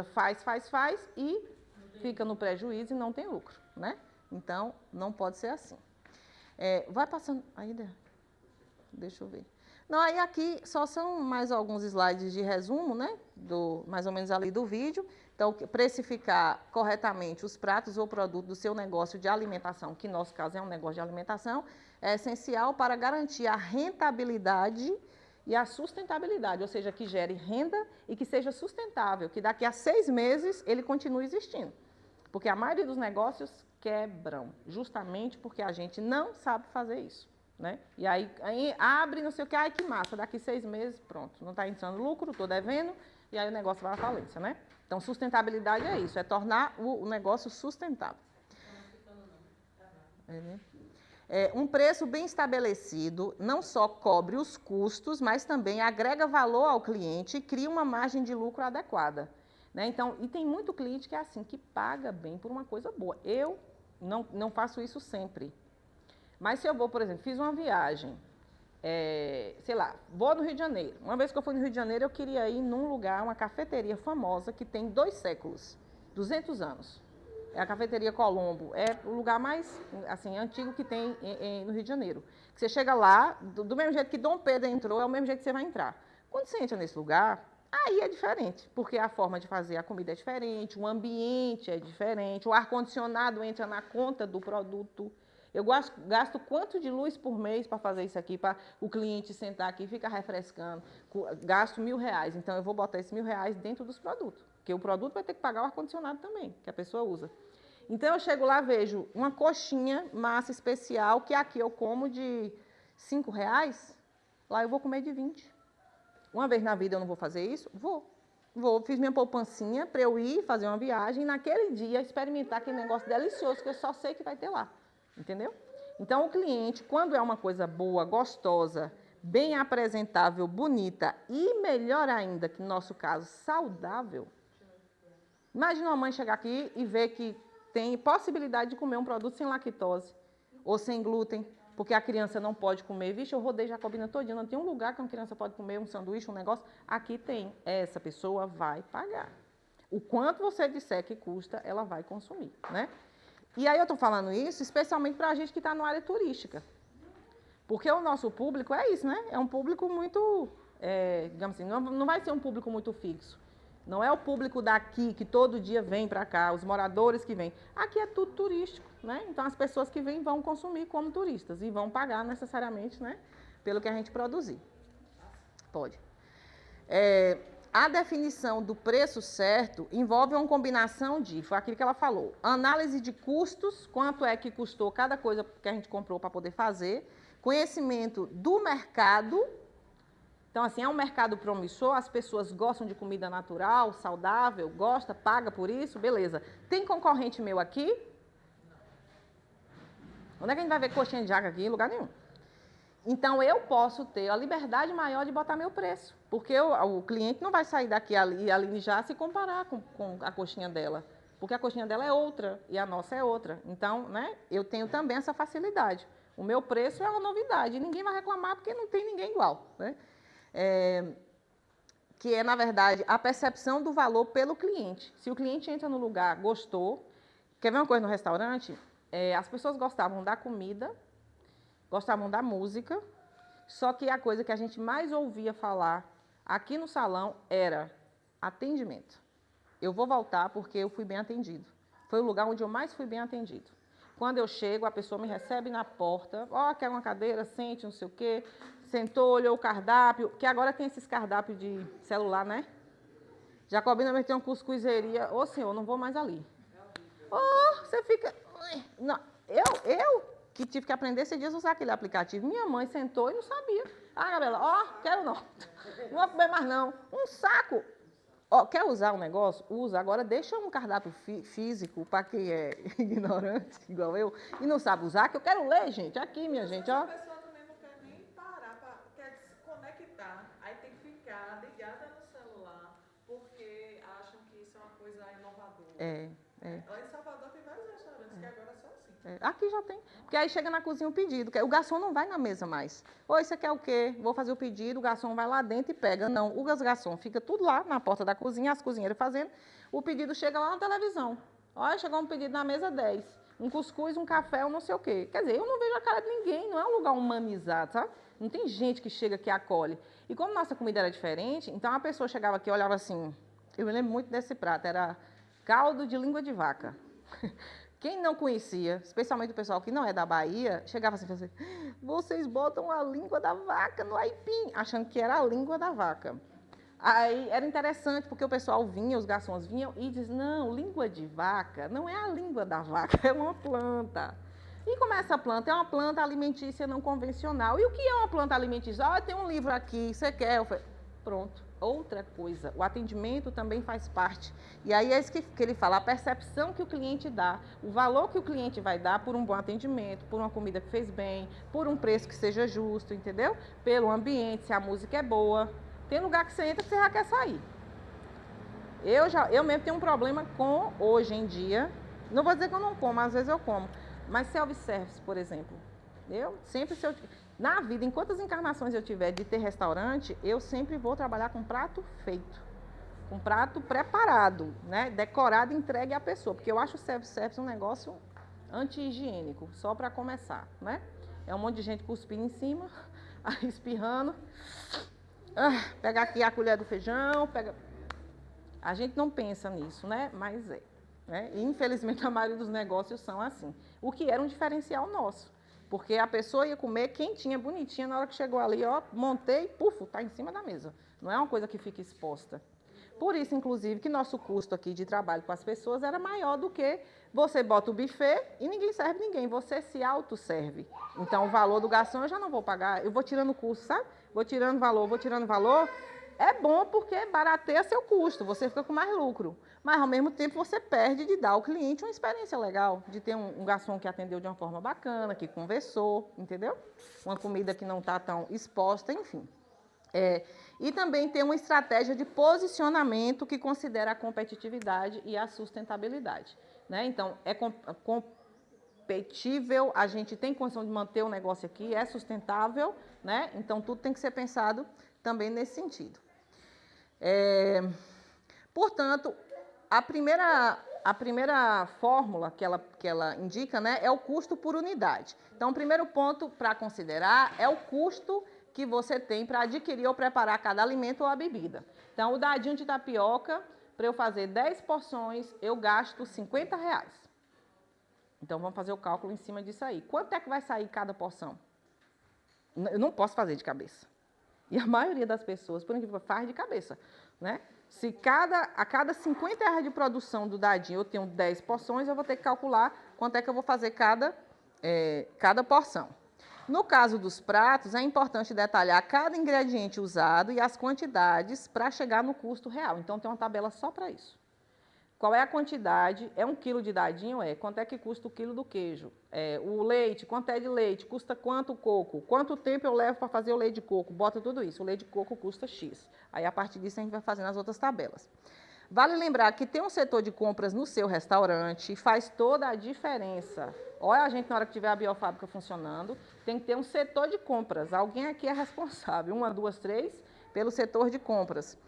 faz e fica no prejuízo e não tem lucro, né? Então, não pode ser assim. Vai passando... Aí, deixa eu ver. Não, aí aqui só são mais alguns slides de resumo, né? Mais ou menos ali do vídeo. Então, precificar corretamente os pratos ou produtos do seu negócio de alimentação, que no nosso caso é um negócio de alimentação, é essencial para garantir a rentabilidade e a sustentabilidade, ou seja, que gere renda e que seja sustentável, que daqui a 6 meses ele continue existindo. Porque a maioria dos negócios quebram, justamente porque a gente não sabe fazer isso, né? E aí abre, não sei o que, ai que massa, daqui 6 meses, pronto, não está entrando lucro, estou devendo, e aí o negócio vai à falência, né? Então, sustentabilidade é isso, é tornar o negócio sustentável. Um preço bem estabelecido não só cobre os custos, mas também agrega valor ao cliente e cria uma margem de lucro adequada, né? Então, e tem muito cliente que é assim, que paga bem por uma coisa boa. Eu não faço isso sempre. Mas se eu vou, por exemplo, fiz uma viagem, sei lá, vou no Rio de Janeiro. Uma vez que eu fui no Rio de Janeiro, eu queria ir num lugar, uma cafeteria famosa que tem 2 séculos, 200 anos. É a Cafeteria Colombo, é o lugar mais assim, antigo que tem no Rio de Janeiro. Você chega lá, do mesmo jeito que Dom Pedro entrou, é o mesmo jeito que você vai entrar. Quando você entra nesse lugar, aí é diferente, porque a forma de fazer a comida é diferente, o ambiente é diferente, o ar-condicionado entra na conta do produto. Eu gasto quanto de luz por mês para fazer isso aqui, para o cliente sentar aqui e ficar refrescando. Gasto R$1.000, então eu vou botar esses R$1.000 dentro dos produtos, porque o produto vai ter que pagar o ar-condicionado também, que a pessoa usa. Então eu chego lá, vejo uma coxinha massa especial, que aqui eu como de R$5, lá eu vou comer de 20. Uma vez na vida eu não vou fazer isso? Vou. Fiz minha poupancinha para eu ir fazer uma viagem e naquele dia experimentar aquele negócio delicioso que eu só sei que vai ter lá. Entendeu? Então, o cliente, quando é uma coisa boa, gostosa, bem apresentável, bonita e, melhor ainda, que no nosso caso, saudável, imagina uma mãe chegar aqui e ver que tem possibilidade de comer um produto sem lactose ou sem glúten, porque a criança não pode comer. Vixe, eu rodei Jacobina todinha, não tem um lugar que uma criança pode comer um sanduíche, um negócio. Aqui tem. Essa pessoa vai pagar. O quanto você disser que custa, ela vai consumir, né? E aí eu estou falando isso especialmente para a gente que está na área turística. Porque o nosso público é isso, né? É um público muito, digamos assim, não vai ser um público muito fixo. Não é o público daqui que todo dia vem para cá, os moradores que vêm. Aqui é tudo turístico, né? Então as pessoas que vêm vão consumir como turistas e vão pagar necessariamente, né? Pelo que a gente produzir. Pode. A definição do preço certo envolve uma combinação foi aquilo que ela falou, análise de custos, quanto é que custou cada coisa que a gente comprou para poder fazer, conhecimento do mercado. Então, assim, é um mercado promissor, as pessoas gostam de comida natural, saudável, paga por isso, beleza. Tem concorrente meu aqui? Onde é que a gente vai ver coxinha de jaca aqui? Em lugar nenhum. Então, eu posso ter a liberdade maior de botar meu preço, porque o cliente não vai sair daqui ali já se comparar com a coxinha dela, porque a coxinha dela é outra e a nossa é outra. Então, né, eu tenho também essa facilidade. O meu preço é uma novidade, ninguém vai reclamar porque não tem ninguém igual, né? Que é, na verdade, a percepção do valor pelo cliente. Se o cliente entra no lugar, gostou, quer ver uma coisa no restaurante? As pessoas gostavam da comida, gostavam da música, só que a coisa que a gente mais ouvia falar aqui no salão era atendimento. Eu vou voltar porque eu fui bem atendido. Foi o lugar onde eu mais fui bem atendido. Quando eu chego, a pessoa me recebe na porta, quer uma cadeira, sente, não sei o quê, sentou, olhou o cardápio, que agora tem esses cardápios de celular, né? Jacobina me tem uma cuscuzeria, senhor, não vou mais ali. Você fica... Não, eu que tive que aprender esses dias a usar aquele aplicativo. Minha mãe sentou e não sabia. Gabriela, quero não. Não vou comer mais não. Um saco. Quer usar um negócio? Usa. Agora deixa um cardápio físico para quem é ignorante, igual eu, e não sabe usar, que eu quero ler, gente. Aqui, minha gente, A pessoa também não quer nem parar, quer se conectar. Aí tem que ficar ligada no celular, porque acham que isso é uma coisa inovadora. É. Lá em Salvador tem vários restaurantes que agora são assim. Aqui já tem. Porque aí chega na cozinha o pedido. O garçom não vai na mesa mais. Oi, você quer o quê? Vou fazer o pedido, o garçom vai lá dentro e pega. Não, o garçom fica tudo lá na porta da cozinha, as cozinheiras fazendo. O pedido chega lá na televisão. Olha, chegou um pedido na mesa 10. Um cuscuz, um café, um não sei o quê. Quer dizer, eu não vejo a cara de ninguém. Não é um lugar humanizado, sabe? Não tem gente que chega aqui e acolhe. E como nossa comida era diferente, então a pessoa chegava aqui e olhava assim. Eu me lembro muito desse prato. Era caldo de língua de vaca. Quem não conhecia, especialmente o pessoal que não é da Bahia, chegava assim e falava assim, vocês botam a língua da vaca no aipim, achando que era a língua da vaca. Aí era interessante, porque o pessoal vinha, os garçons vinham e diziam, não, língua de vaca não é a língua da vaca, é uma planta. E como essa planta é uma planta alimentícia não convencional. E o que é uma planta alimentícia? Ah, tem um livro aqui, você quer? Eu falei, pronto. Outra coisa, o atendimento também faz parte. E aí é isso que ele fala, a percepção que o cliente dá, o valor que o cliente vai dar por um bom atendimento, por uma comida que fez bem, por um preço que seja justo, entendeu? Pelo ambiente, se a música é boa. Tem lugar que você entra que você já quer sair. Eu mesmo tenho um problema com, hoje em dia, não vou dizer que eu não como, às vezes eu como, mas self-service, por exemplo. Eu sempre, na vida, em quantas encarnações eu tiver de ter restaurante, eu sempre vou trabalhar com prato feito, com prato preparado, né? Decorado e entregue à pessoa, porque eu acho o self-service um negócio anti-higiênico, só para começar, né? É um monte de gente cuspindo em cima, aí espirrando, pega aqui a colher do feijão, pega... A gente não pensa nisso, né? Mas é. Né? E, infelizmente, a maioria dos negócios são assim. O que era um diferencial nosso. Porque a pessoa ia comer quentinha, bonitinha, na hora que chegou ali, ó, montei, pufo, tá em cima da mesa. Não é uma coisa que fica exposta. Por isso, inclusive, que nosso custo aqui de trabalho com as pessoas era maior do que você bota o buffet e ninguém serve ninguém, você se autosserve. Então, o valor do garçom eu já não vou pagar, eu vou tirando o custo, sabe? Vou tirando valor. É bom porque barateia seu custo, você fica com mais lucro. Mas, ao mesmo tempo, você perde de dar ao cliente uma experiência legal, de ter um garçom que atendeu de uma forma bacana, que conversou, entendeu? Uma comida que não está tão exposta, enfim. E também ter uma estratégia de posicionamento que considera a competitividade e a sustentabilidade. Né? Então, é competível, a gente tem condição de manter o negócio aqui, é sustentável, né? Então, tudo tem que ser pensado também nesse sentido. Portanto, a primeira fórmula que ela indica, né, é o custo por unidade. Então, o primeiro ponto para considerar é o custo que você tem para adquirir ou preparar cada alimento ou a bebida. Então, o dadinho de tapioca, para eu fazer 10 porções, eu gasto R$50. Então, vamos fazer o cálculo em cima disso aí. Quanto é que vai sair cada porção? Eu não posso fazer de cabeça. E a maioria das pessoas, por incrível que faz de cabeça, né? Se a cada R$50 de produção do dadinho eu tenho 10 porções, eu vou ter que calcular quanto é que eu vou fazer cada porção. No caso dos pratos, é importante detalhar cada ingrediente usado e as quantidades para chegar no custo real. Então, tem uma tabela só para isso. Qual é a quantidade? É 1 quilo de dadinho? Quanto é que custa o quilo do queijo? O leite, quanto é de leite? Custa quanto o coco? Quanto tempo eu levo para fazer o leite de coco? Bota tudo isso. O leite de coco custa X. Aí, a partir disso, a gente vai fazendo as outras tabelas. Vale lembrar que ter um setor de compras no seu restaurante faz toda a diferença. Olha, a gente, na hora que tiver a biofábrica funcionando, tem que ter um setor de compras. Alguém aqui é responsável, 1, 2, 3, pelo setor de compras.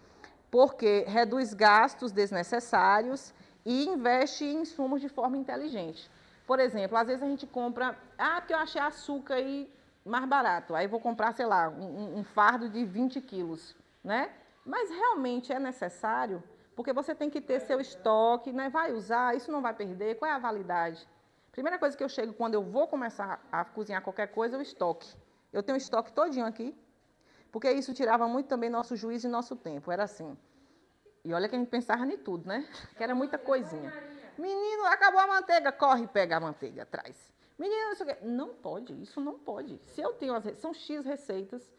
Porque reduz gastos desnecessários e investe em insumos de forma inteligente. Por exemplo, às vezes a gente compra, porque eu achei açúcar aí mais barato, aí vou comprar, sei lá, um fardo de 20 quilos, né? Mas realmente é necessário, porque você tem que ter seu estoque, né? Vai usar, isso não vai perder, qual é a validade? Primeira coisa que eu chego quando eu vou começar a cozinhar qualquer coisa é o estoque. Eu tenho o estoque todinho aqui, porque isso tirava muito também nosso juízo e nosso tempo, era assim. E olha que a gente pensava em tudo, né? Que era muita coisinha. Menino, acabou a manteiga, corre, pega a manteiga, traz. Menino, isso aqui. Não pode, isso não pode. Se eu tenho, são X receitas,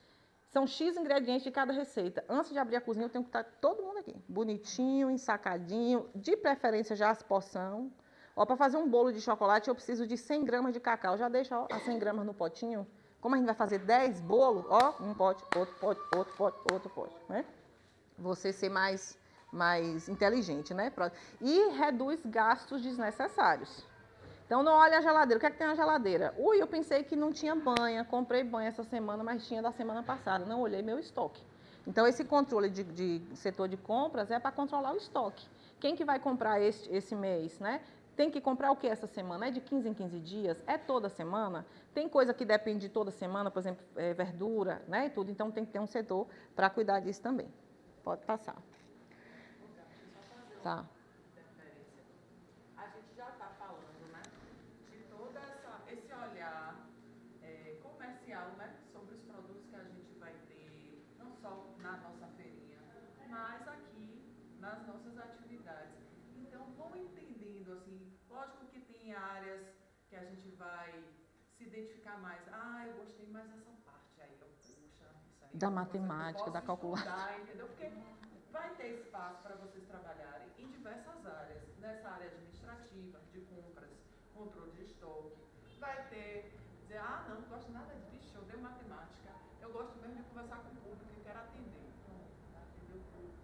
são X ingredientes de cada receita. Antes de abrir a cozinha, eu tenho que estar todo mundo aqui. Bonitinho, ensacadinho, de preferência já as porções. Para fazer um bolo de chocolate, eu preciso de 100 gramas de cacau. Já deixa as 100 gramas no potinho. Como a gente vai fazer 10 bolos, um pote, outro pote, outro pote, outro pote, né? Você ser mais inteligente, né? E reduz gastos desnecessários. Então, não olha a geladeira. O que é que tem na geladeira? Ui, eu pensei que não tinha banha, comprei banha essa semana, mas tinha da semana passada. Não olhei meu estoque. Então, esse controle de setor de compras é para controlar o estoque. Quem que vai comprar esse mês, né? Tem que comprar o que essa semana? É de 15 em 15 dias? É toda semana? Tem coisa que depende de toda semana, por exemplo, verdura, né? E tudo. Então, tem que ter um setor para cuidar disso também. Pode passar. Tá. A gente já está falando, né, de todo esse olhar comercial, né, sobre os produtos que a gente vai ter, não só na nossa feirinha, mas aqui nas nossas atividades. Então, vão entendendo, assim, lógico que tem áreas que a gente vai se identificar mais. Ah, eu gostei mais dessa parte aí, puxa, isso aí. Da matemática, da calculação. Entendeu? Porque vai ter espaço para vocês trabalharem em diversas áreas. Nessa área administrativa, de compras, controle de estoque. Vai ter, dizer, ah, não gosto nada disso, eu dei matemática. Eu gosto mesmo de conversar com o público e quero atender. Atender o público.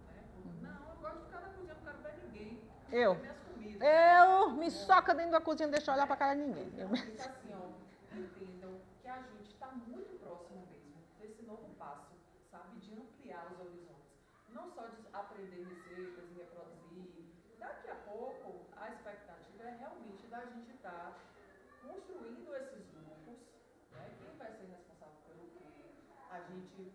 Né? Não, eu gosto de ficar na cozinha, não quero ver ninguém. Eu me soca dentro da cozinha, deixa eu olhar para cara de ninguém. Então, assim, ó, entendam que a gente está muito próximo mesmo desse novo passo, sabe, de ampliar os horizontes. Não só de aprender receitas e reproduzir. Daqui a pouco, a expectativa é realmente da gente estar construindo esses grupos, né? Quem vai ser responsável pelo quê? A gente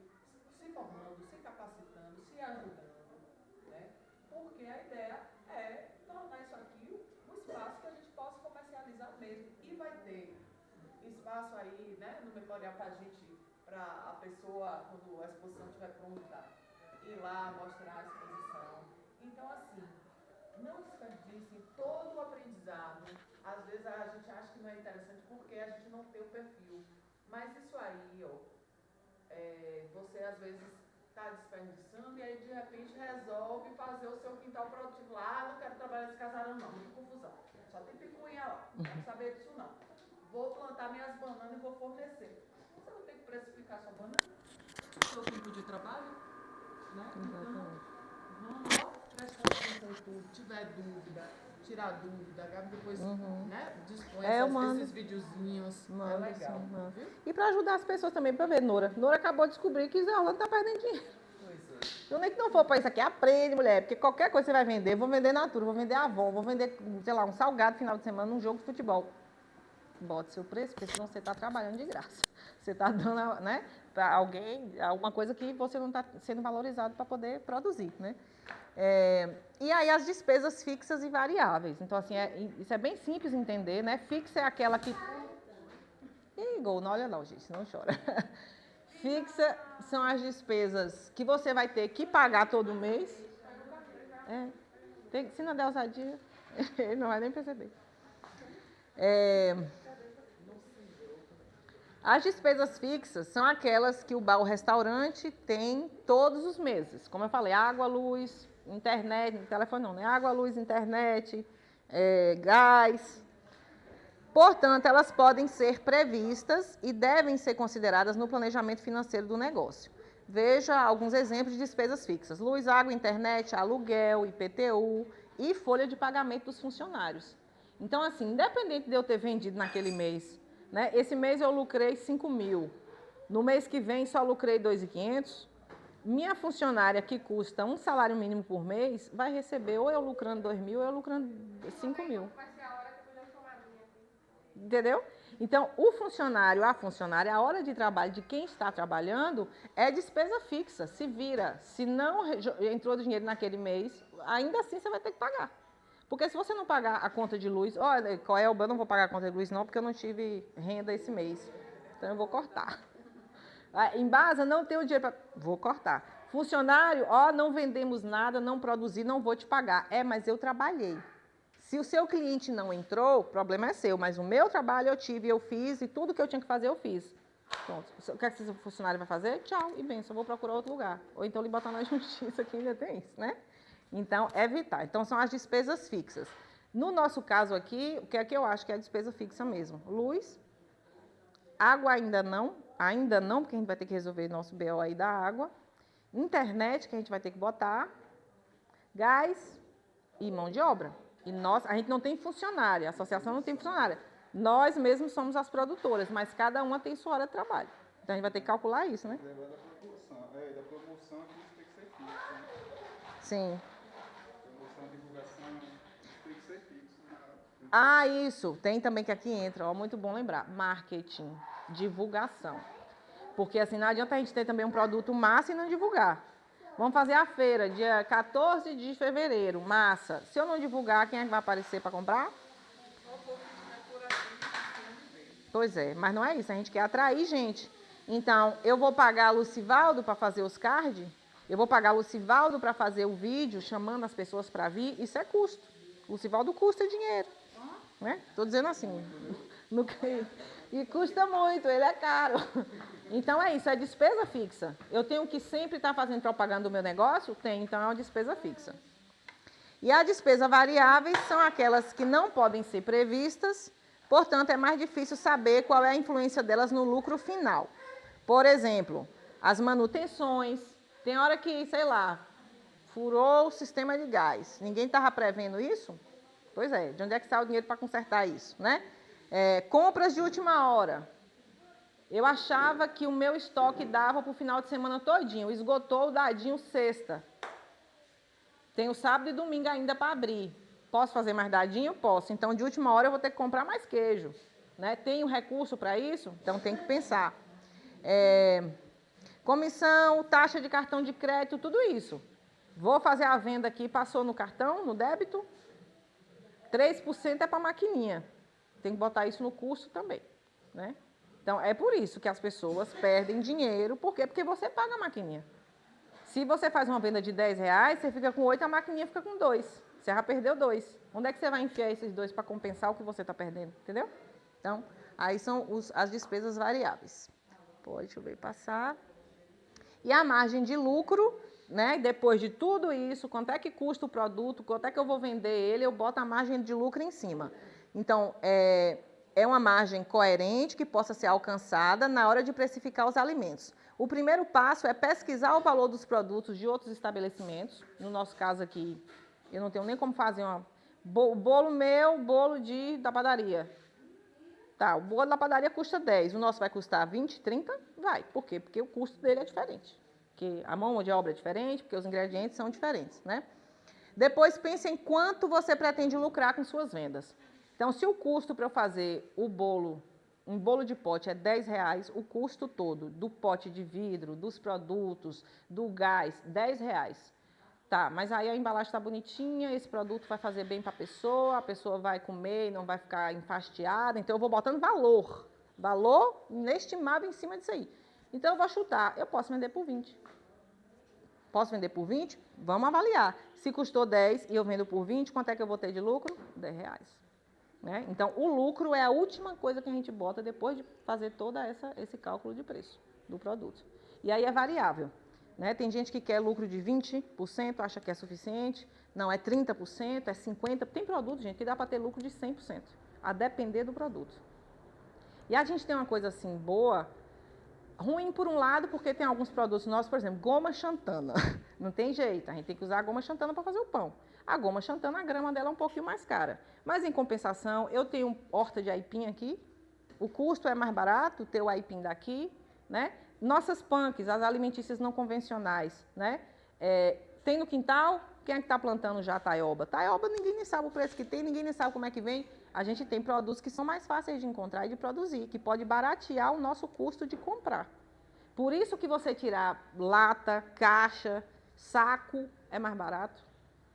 se formando, se capacitando, se ajudando, né? Porque a ideia é tornar isso aqui um espaço que a gente possa comercializar mesmo. E vai ter espaço aí, né, no memorial para a gente, para a pessoa, quando a exposição estiver pronta, ir lá mostrar a exposição. Então, assim, não desperdicem todo o aprendizado. Às vezes a gente acha que não é interessante porque a gente não tem o perfil. Mas isso aí, ó, você às vezes está desperdiçando e aí de repente resolve fazer o seu quintal produtivo lá. Não quero trabalhar nesse casarão não, muita confusão. Só tem picuinha lá, não quero saber disso não. Vou plantar minhas bananas e vou fornecer. Você não tem que precificar sua banana? Seu tempo de trabalho? Né? Então, vamos lá, prestar atenção em tudo. Tiver dúvida, tirar dúvida, a Gabi depois né, dispõe esses videozinhos. É legal. Sim, e para ajudar as pessoas também, para ver, Nora. Nora acabou de descobrir que Zé Orlando está perdendo dinheiro. Então, nem que não for para isso aqui, aprende, mulher, porque qualquer coisa que você vai vender, vou vender Natura, vou vender Avon, vou vender, sei lá, um salgado final de semana num jogo de futebol. Bote seu preço, porque senão você está trabalhando de graça. Você está dando, né, para alguém alguma coisa que você não está sendo valorizado para poder produzir, né? E aí as despesas fixas e variáveis. Então, assim, isso é bem simples de entender, né? Fixa é aquela que... Ih, gol, não olha não, gente, não chora. Fixa são as despesas que você vai ter que pagar todo mês. Se não der ousadia, ele não vai nem perceber. As despesas fixas são aquelas que o restaurante tem todos os meses. Como eu falei, água, luz, internet, telefone não, né? Água, luz, internet, gás. Portanto, elas podem ser previstas e devem ser consideradas no planejamento financeiro do negócio. Veja alguns exemplos de despesas fixas. Luz, água, internet, aluguel, IPTU e folha de pagamento dos funcionários. Então, assim, independente de eu ter vendido naquele mês, né, esse mês eu lucrei 5.000, no mês que vem só lucrei 2.500, minha funcionária que custa um salário mínimo por mês vai receber ou eu lucrando 2.000 ou eu lucrando 5.000. Entendeu? Então, o funcionário, a funcionária, a hora de trabalho de quem está trabalhando é despesa fixa, se vira. Se não entrou dinheiro naquele mês, ainda assim você vai ter que pagar. Porque se você não pagar a conta de luz, olha, qual é o eu não vou pagar a conta de luz não, porque eu não tive renda esse mês. Então eu vou cortar. Em base, não tenho dinheiro para... Vou cortar. Funcionário, não vendemos nada, não produzi, não vou te pagar. Mas eu trabalhei. Se o seu cliente não entrou, o problema é seu, mas o meu trabalho eu tive, eu fiz, e tudo que eu tinha que fazer eu fiz. Pronto. O que esse funcionário vai fazer? Tchau, e benção, vou procurar outro lugar. Ou então ele botar na justiça, que ainda tem isso, né? Então, evitar. Então, são as despesas fixas. No nosso caso aqui, o que é que eu acho que é a despesa fixa mesmo? Luz, água ainda não, porque a gente vai ter que resolver nosso BO aí da água. Internet, que a gente vai ter que botar, gás e mão de obra. E a gente não tem funcionária, a associação não tem funcionária. Nós mesmos somos as produtoras, mas cada uma tem sua hora de trabalho. Então a gente vai ter que calcular isso, né? Lembrar da promoção que isso tem que ser fixo, né? Sim. Promoção, divulgação, isso tem que ser fixo. Ah, isso. Tem também que aqui entra, ó, muito bom lembrar. Marketing, divulgação. Porque assim, não adianta a gente ter também um produto massa e não divulgar. Vamos fazer a feira, dia 14 de fevereiro, massa. Se eu não divulgar, quem é que vai aparecer para comprar? Pois é, mas não é isso, a gente quer atrair gente. Então, eu vou pagar a Lucivaldo para fazer os cards, eu vou pagar a Lucivaldo para fazer o vídeo, chamando as pessoas para vir, isso é custo. Lucivaldo custa dinheiro, né? Estou dizendo assim, e custa muito, ele é caro. Então é isso, é despesa fixa. Eu tenho que sempre estar fazendo propaganda do meu negócio? Tem, então é uma despesa fixa. E a despesa variáveis são aquelas que não podem ser previstas, portanto é mais difícil saber qual é a influência delas no lucro final. Por exemplo, as manutenções, tem hora que, sei lá, furou o sistema de gás. Ninguém estava prevendo isso? Pois é, de onde é que sai o dinheiro para consertar isso, né? Compras de última hora. Eu achava que o meu estoque dava para o final de semana todinho. Esgotou o dadinho sexta. Tenho sábado e domingo ainda para abrir. Posso fazer mais dadinho? Posso. Então, de última hora, eu vou ter que comprar mais queijo. Né? Tenho recurso para isso? Então, tem que pensar. Comissão, taxa de cartão de crédito, tudo isso. Vou fazer a venda aqui, passou no cartão, no débito. 3% é para a maquininha. Tem que botar isso no custo também. Né? Então, é por isso que as pessoas perdem dinheiro. Por quê? Porque você paga a maquininha. Se você faz uma venda de R$10, você fica com 8, a maquininha fica com 2. Você já perdeu 2. Onde é que você vai enfiar esses 2 para compensar o que você está perdendo? Entendeu? Então, aí são as despesas variáveis. Deixa eu ver, passar. E a margem de lucro, né? Depois de tudo isso, quanto é que custa o produto, quanto é que eu vou vender ele, eu boto a margem de lucro em cima. Então, é uma margem coerente que possa ser alcançada na hora de precificar os alimentos. O primeiro passo é pesquisar o valor dos produtos de outros estabelecimentos. No nosso caso aqui, eu não tenho nem como fazer bolo da padaria. Tá, o bolo da padaria custa 10, o nosso vai custar 20, 30? Vai. Por quê? Porque o custo dele é diferente. Porque a mão de obra é diferente, porque os ingredientes são diferentes, né? Depois pense em quanto você pretende lucrar com suas vendas. Então, se o custo para eu fazer um bolo de pote é R$10, o custo todo do pote de vidro, dos produtos, do gás, R$10. Tá, mas aí a embalagem está bonitinha, esse produto vai fazer bem para a pessoa vai comer e não vai ficar enfastiada, então eu vou botando valor inestimável em cima disso aí. Então eu vou chutar, eu posso vender por 20. Posso vender por 20? Vamos avaliar. Se custou 10 e eu vendo por 20, quanto é que eu vou ter de lucro? R$10. Né? Então, o lucro é a última coisa que a gente bota depois de fazer todo esse cálculo de preço do produto. E aí é variável. Né? Tem gente que quer lucro de 20%, acha que é suficiente. Não, é 30%, é 50%. Tem produto, gente, que dá para ter lucro de 100%, a depender do produto. E a gente tem uma coisa assim boa, ruim por um lado, porque tem alguns produtos nossos, por exemplo, goma xantana. Não tem jeito, a gente tem que usar a goma xantana para fazer o pão. A goma xantana, a grama dela é um pouquinho mais cara. Mas, em compensação, eu tenho horta de aipim aqui, o custo é mais barato ter o aipim daqui, né? Nossas punks, as alimentícias não convencionais, né? Tem no quintal, quem é que está plantando já taioba? Taioba ninguém nem sabe o preço que tem, ninguém nem sabe como é que vem. A gente tem produtos que são mais fáceis de encontrar e de produzir, que pode baratear o nosso custo de comprar. Por isso que você tirar lata, caixa, saco, é mais barato.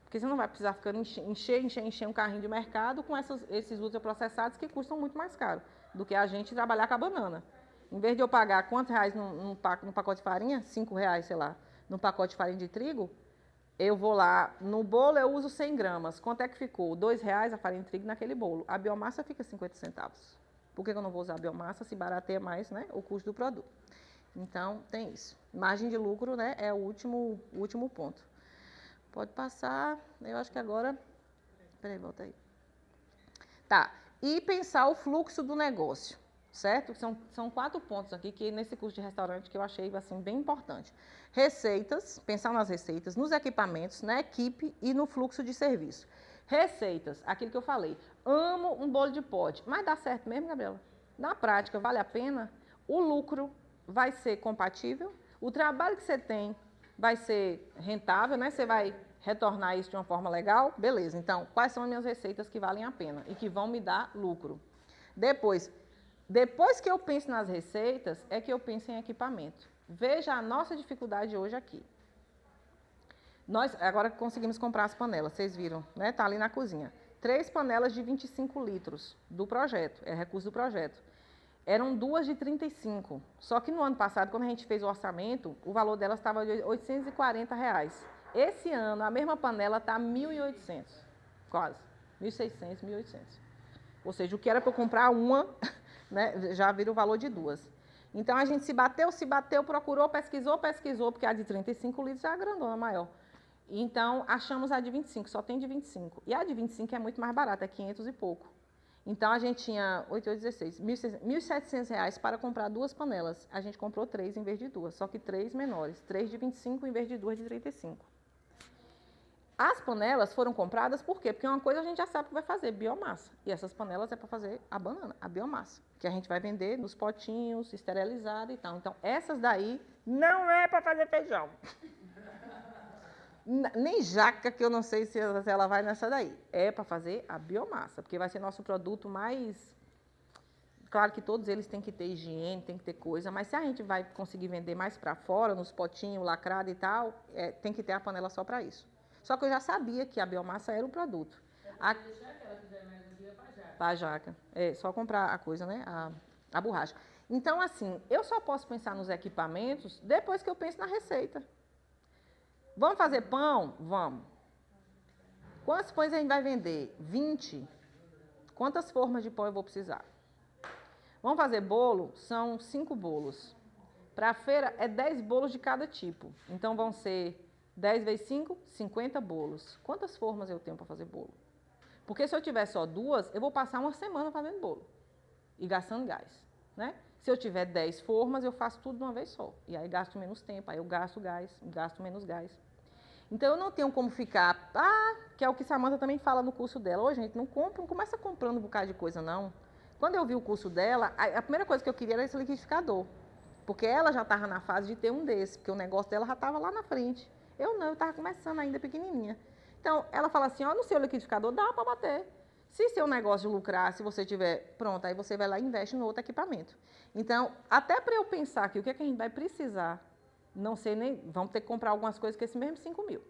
Porque você não vai precisar ficar encher um carrinho de mercado com esses ultraprocessados que custam muito mais caro do que a gente trabalhar com a banana. Em vez de eu pagar quantos reais num pacote de farinha, R$5, sei lá, num pacote de farinha de trigo, eu vou lá, no bolo eu uso 100 gramas. Quanto é que ficou? R$2 a farinha de trigo naquele bolo. A biomassa fica 50 centavos. Por que eu não vou usar a biomassa se barateia mais, né, o custo do produto? Então, tem isso. Margem de lucro, né, é o último ponto. Pode passar, eu acho que agora... Peraí, volta aí. Tá, e pensar o fluxo do negócio, certo? São 4 pontos aqui que nesse curso de restaurante que eu achei assim, bem importante. Receitas, pensar nas receitas, nos equipamentos, na equipe e no fluxo de serviço. Receitas, aquilo que eu falei. Amo um bolo de pote, mas dá certo mesmo, Gabriela? Na prática, vale a pena? O lucro vai ser compatível? O trabalho que você tem vai ser rentável, né? Você vai retornar isso de uma forma legal? Beleza, então, quais são as minhas receitas que valem a pena e que vão me dar lucro? Depois que eu penso nas receitas, é que eu penso em equipamento. Veja a nossa dificuldade hoje aqui. Nós agora conseguimos comprar as panelas, vocês viram, né? Está ali na cozinha. 3 panelas de 25 litros do projeto, é recurso do projeto. Eram 2 de 35. Só que no ano passado, quando a gente fez o orçamento, o valor delas estava de R$ 840. Esse ano, a mesma panela está 1.800, quase. 1.600, 1.800. Ou seja, o que era para eu comprar uma, né, já vira o valor de 2. Então, a gente se bateu, procurou, pesquisou, porque a de 35 litros é a grandona maior. Então, achamos a de 25, só tem de 25. E a de 25 é muito mais barata, é 500 e pouco. Então, a gente tinha 8,16, R$ 1.700 para comprar 2 panelas. A gente comprou 3 em vez de 2, só que 3 menores. 3 de 25 em vez de 2 de 35. As panelas foram compradas por quê? Porque uma coisa a gente já sabe que vai fazer, biomassa. E essas panelas é para fazer a banana, a biomassa. Que a gente vai vender nos potinhos, esterilizada e tal. Então, essas daí não é para fazer feijão. Nem jaca, que eu não sei se ela vai nessa daí. É para fazer a biomassa, porque vai ser nosso produto mais... Claro que todos eles têm que ter higiene, tem que ter coisa, mas se a gente vai conseguir vender mais para fora, nos potinhos, lacrado e tal, tem que ter a panela só para isso. Só que eu já sabia que a biomassa era o produto. Deixar que ela quiser mais um dia para jaca. Para jaca. É só comprar a coisa, né? A borracha. Então, assim, eu só posso pensar nos equipamentos depois que eu penso na receita. Vamos fazer pão? Vamos. Quantos pães a gente vai vender? 20. Quantas formas de pão eu vou precisar? Vamos fazer bolo? São 5 bolos. Para a feira, é 10 bolos de cada tipo. Então, vão ser 10 vezes 5, 50 bolos. Quantas formas eu tenho para fazer bolo? Porque se eu tiver só 2, eu vou passar uma semana fazendo bolo. E gastando gás, né? Se eu tiver 10 formas, eu faço tudo de uma vez só. E aí gasto menos tempo, aí eu gasto gás, gasto menos gás. Então, eu não tenho como ficar... que é o que Samanta também fala no curso dela. Ô, gente, não começa comprando um bocado de coisa, não. Quando eu vi o curso dela, a primeira coisa que eu queria era esse liquidificador. Porque ela já estava na fase de ter um desse, porque o negócio dela já estava lá na frente. Eu não, eu estava começando ainda pequenininha. Então, ela fala assim, no seu liquidificador dá para bater. Se seu negócio de lucrar, se você tiver pronto, aí você vai lá e investe no outro equipamento. Então, até para eu pensar que o que é que a gente vai precisar, não sei nem, vamos ter que comprar algumas coisas que esse mesmo 5 mil.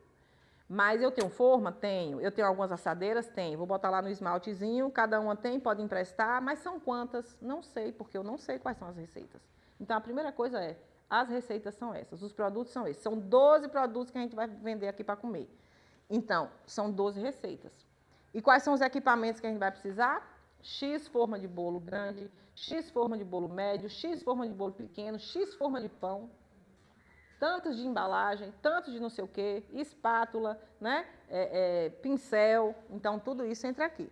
Mas eu tenho forma? Tenho. Eu tenho algumas assadeiras? Tenho. Vou botar lá no esmaltezinho, cada uma tem, pode emprestar, mas são quantas? Não sei, porque eu não sei quais são as receitas. Então, a primeira coisa é, as receitas são essas, os produtos são esses. São 12 produtos que a gente vai vender aqui para comer. Então, são 12 receitas. E quais são os equipamentos que a gente vai precisar? X forma de bolo grande, X forma de bolo médio, X forma de bolo pequeno, X forma de pão, tantos de embalagem, tantos de não sei o quê, espátula, né? Pincel, então tudo isso entra aqui.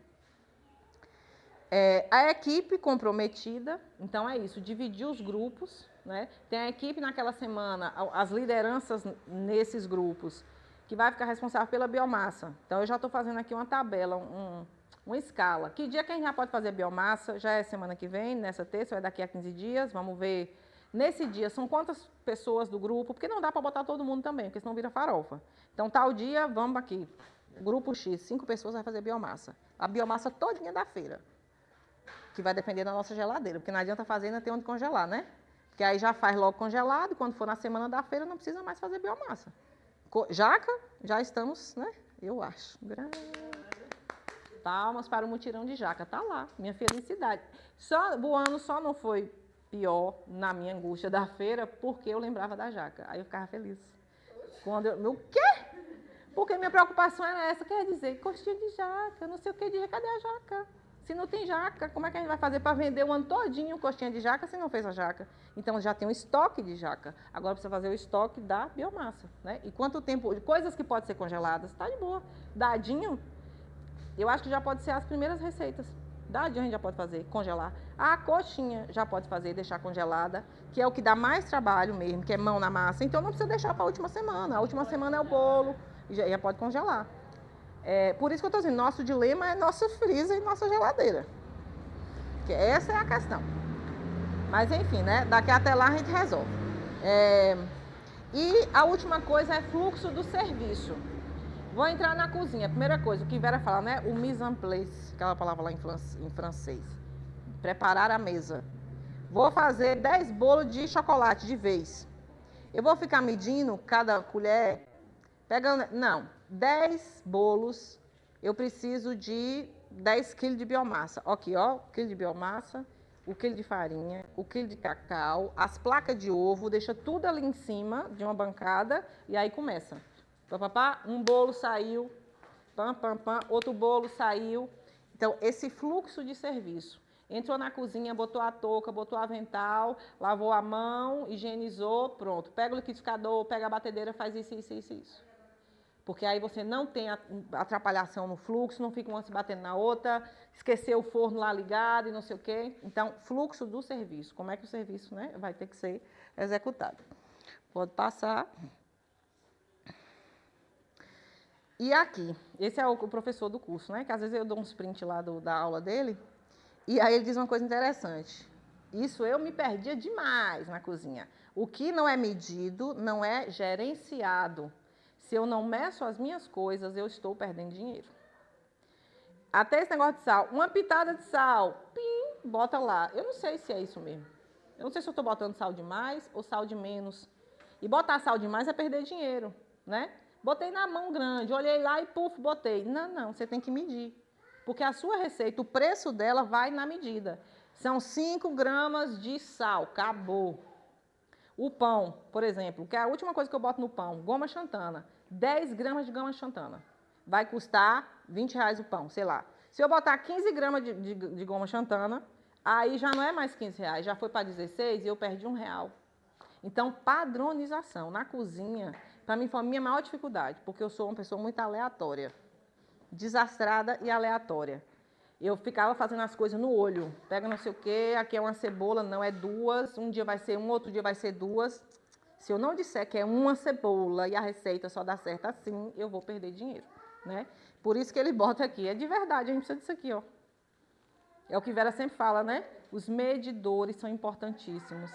A equipe comprometida, então é isso, dividir os grupos, né? Tem a equipe naquela semana, as lideranças nesses grupos, que vai ficar responsável pela biomassa. Então, eu já estou fazendo aqui uma tabela, uma escala. Que dia que a gente já pode fazer biomassa? Já é semana que vem, nessa terça, vai daqui a 15 dias. Vamos ver, nesse dia, são quantas pessoas do grupo, porque não dá para botar todo mundo também, porque senão vira farofa. Então, tal dia, vamos aqui, grupo X, 5 pessoas vai fazer biomassa. A biomassa todinha da feira, que vai depender da nossa geladeira, porque não adianta fazer e não ter onde congelar, né? Porque aí já faz logo congelado, e quando for na semana da feira, não precisa mais fazer biomassa. Jaca, já estamos, né? Eu acho. Palmas para o mutirão de jaca. Tá lá, minha felicidade. O ano só não foi pior na minha angústia da feira, porque eu lembrava da jaca. Aí eu ficava feliz. O quê? Porque minha preocupação era essa, quer dizer, coxinha de jaca, não sei o que de jaca, cadê a jaca? Se não tem jaca, como é que a gente vai fazer para vender o ano todinho coxinha de jaca se não fez a jaca? Então, já tem um estoque de jaca. Agora, precisa fazer o estoque da biomassa, né? E quanto tempo... Coisas que podem ser congeladas, tá de boa. Dadinho, eu acho que já pode ser as primeiras receitas. Dadinho a gente já pode fazer, congelar. A coxinha já pode fazer, deixar congelada, que é o que dá mais trabalho mesmo, que é mão na massa. Então, não precisa deixar para a última semana. A última semana é o bolo, e já pode congelar. Por isso que eu estou dizendo, nosso dilema é nossa freezer e nossa geladeira. Que essa é a questão. Mas enfim, né? Daqui até lá a gente resolve. E a última coisa é fluxo do serviço. Vou entrar na cozinha. Primeira coisa, o que Vera fala, né? O mise en place, aquela palavra lá em francês. Preparar a mesa. Vou fazer 10 bolos de chocolate de vez. Eu vou ficar medindo cada colher, pegando... Não, 10 bolos, eu preciso de 10 quilos de biomassa. Aqui, ó, quilo de biomassa, o quilo de farinha, o quilo de cacau, as placas de ovo, deixa tudo ali em cima de uma bancada e aí começa. Um bolo saiu, outro bolo saiu. Então, esse fluxo de serviço. Entrou na cozinha, botou a touca, botou o avental, lavou a mão, higienizou, pronto. Pega o liquidificador, pega a batedeira, faz isso. Porque aí você não tem atrapalhação no fluxo, não fica uma se batendo na outra, esqueceu o forno lá ligado e não sei o quê. Então, fluxo do serviço. Como é que o serviço, né, vai ter que ser executado? Pode passar. E aqui, esse é o professor do curso, né? Que às vezes eu dou uns print lá da aula dele, e aí ele diz uma coisa interessante. Isso eu me perdia demais na cozinha. O que não é medido não é gerenciado. Se eu não meço as minhas coisas, eu estou perdendo dinheiro. Até esse negócio de sal. Uma pitada de sal, pim, bota lá. Eu não sei se é isso mesmo. Eu não sei se eu estou botando sal demais ou sal de menos. E botar sal demais é perder dinheiro, né? Botei na mão grande, olhei lá e puf, botei. Não, você tem que medir. Porque a sua receita, o preço dela vai na medida. São 5 gramas de sal, acabou. O pão, por exemplo, que é a última coisa que eu boto no pão, goma xantana. 10 gramas de goma xantana. Vai custar R$20 o pão, sei lá. Se eu botar 15 gramas de goma xantana, aí já não é mais R$15, já foi para 16 e eu perdi R$1. Então, padronização na cozinha, para mim foi a minha maior dificuldade, porque eu sou uma pessoa muito aleatória. Desastrada e aleatória. Eu ficava fazendo as coisas no olho. Pega não sei o quê, aqui é uma cebola, não é 2. Um dia vai ser 1, outro dia vai ser 2. Se eu não disser que é uma cebola e a receita só dá certo assim, eu vou perder dinheiro, né? Por isso que ele bota aqui. É de verdade, a gente precisa disso aqui, ó. É o que Vera sempre fala, né? Os medidores são importantíssimos.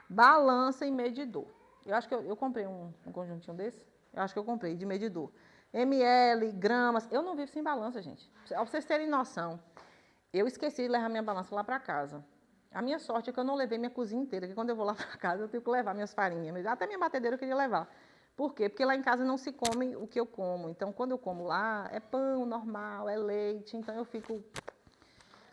Balança e medidor. Eu acho que eu comprei um conjuntinho desse. Eu acho que eu comprei, de medidor. ml, gramas. Eu não vivo sem balança, gente. Para vocês terem noção, eu esqueci de levar minha balança lá para casa. A minha sorte é que eu não levei minha cozinha inteira, porque quando eu vou lá para casa eu tenho que levar minhas farinhas. Até minha batedeira eu queria levar. Por quê? Porque lá em casa não se come o que eu como. Então, quando eu como lá, é pão normal, é leite. Então, eu fico...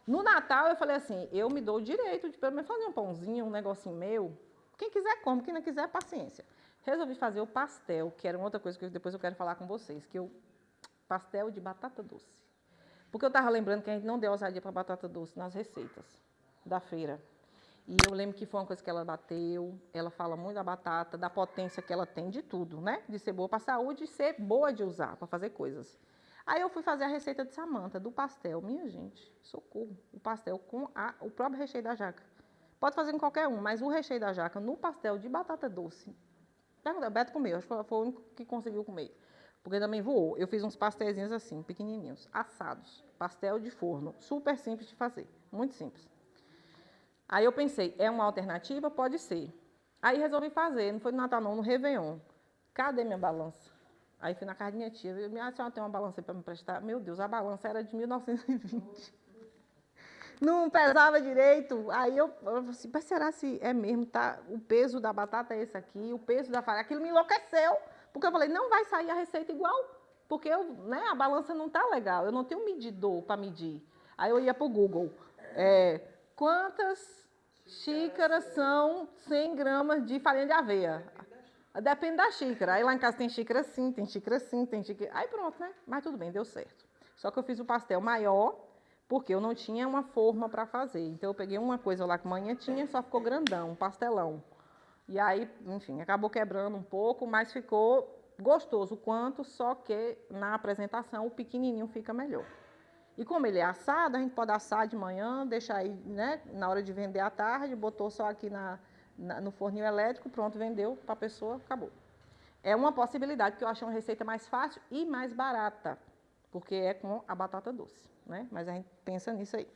No Natal, eu falei assim, eu me dou o direito de pelo menos fazer um pãozinho, um negocinho meu. Quem quiser, come. Quem não quiser, paciência. Resolvi fazer o pastel, que era uma outra coisa que depois eu quero falar com vocês, pastel de batata doce. Porque eu estava lembrando que a gente não deu ousadia para batata doce nas receitas da feira. E eu lembro que foi uma coisa que ela bateu, ela fala muito da batata, da potência que ela tem de tudo, né? De ser boa para a saúde e ser boa de usar para fazer coisas. Aí eu fui fazer a receita de Samanta, do pastel. Minha gente, socorro, o pastel com o próprio recheio da jaca. Pode fazer em qualquer um, mas o recheio da jaca no pastel de batata doce. O Beto comeu, acho que foi o único que conseguiu comer. Porque também voou. Eu fiz uns pastéis assim, pequenininhos, assados. Pastel de forno, super simples de fazer, muito simples. Aí eu pensei, é uma alternativa? Pode ser. Aí resolvi fazer, não foi no Natal não, no Réveillon. Cadê minha balança? Aí fui na casa da minha tia, a senhora tem uma balança para me prestar? Meu Deus, a balança era de 1920. Não pesava direito. Aí eu assim, mas será se é mesmo, tá? O peso da batata é esse aqui, o peso da farinha. Aquilo me enlouqueceu, porque eu falei, não vai sair a receita igual, porque a balança não tá legal, eu não tenho um medidor para medir. Aí eu ia para o Google. Quantas xícaras são 100 gramas de farinha de aveia? Depende da xícara. Aí lá em casa tem xícara assim, tem xícara assim, tem xícara... Aí pronto, né? Mas tudo bem, deu certo. Só que eu fiz o pastel maior, porque eu não tinha uma forma para fazer. Então, eu peguei uma coisa lá que a manhã tinha, só ficou grandão, um pastelão. E aí, enfim, acabou quebrando um pouco, mas ficou gostoso o quanto, só que na apresentação o pequenininho fica melhor. E como ele é assado, a gente pode assar de manhã, deixar aí, né, na hora de vender à tarde, botou só aqui no forninho elétrico, pronto, vendeu para a pessoa, acabou. É uma possibilidade, porque eu achei uma receita mais fácil e mais barata. porque é com a batata doce, né? Mas a gente pensa nisso aí.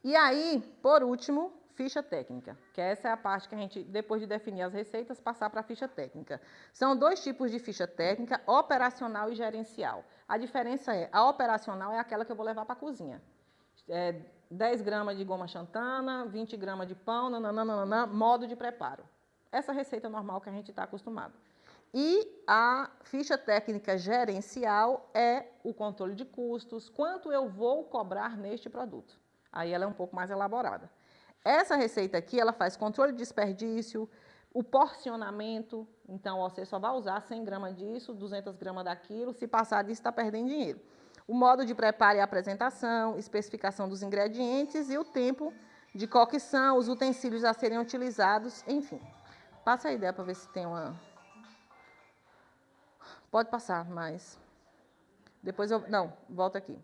E aí, por último, ficha técnica, que essa é a parte que a gente, depois de definir as receitas, passar para a ficha técnica. São 2 tipos de ficha técnica, operacional e gerencial. A diferença é, a operacional é aquela que eu vou levar para a cozinha. 10 gramas de goma xantana, 20 gramas de pão, nananana, modo de preparo. Essa receita normal que a gente está acostumado. E a ficha técnica gerencial é o controle de custos, quanto eu vou cobrar neste produto. Aí ela é um pouco mais elaborada. Essa receita aqui, ela faz controle de desperdício, o porcionamento. Então, você só vai usar 100 gramas disso, 200 gramas daquilo. Se passar disso, está perdendo dinheiro. O modo de preparo e apresentação, especificação dos ingredientes e o tempo de cocção, os utensílios a serem utilizados, enfim. Passa a ideia para ver se tem uma... Pode passar, mas... Depois eu... Não, volta aqui.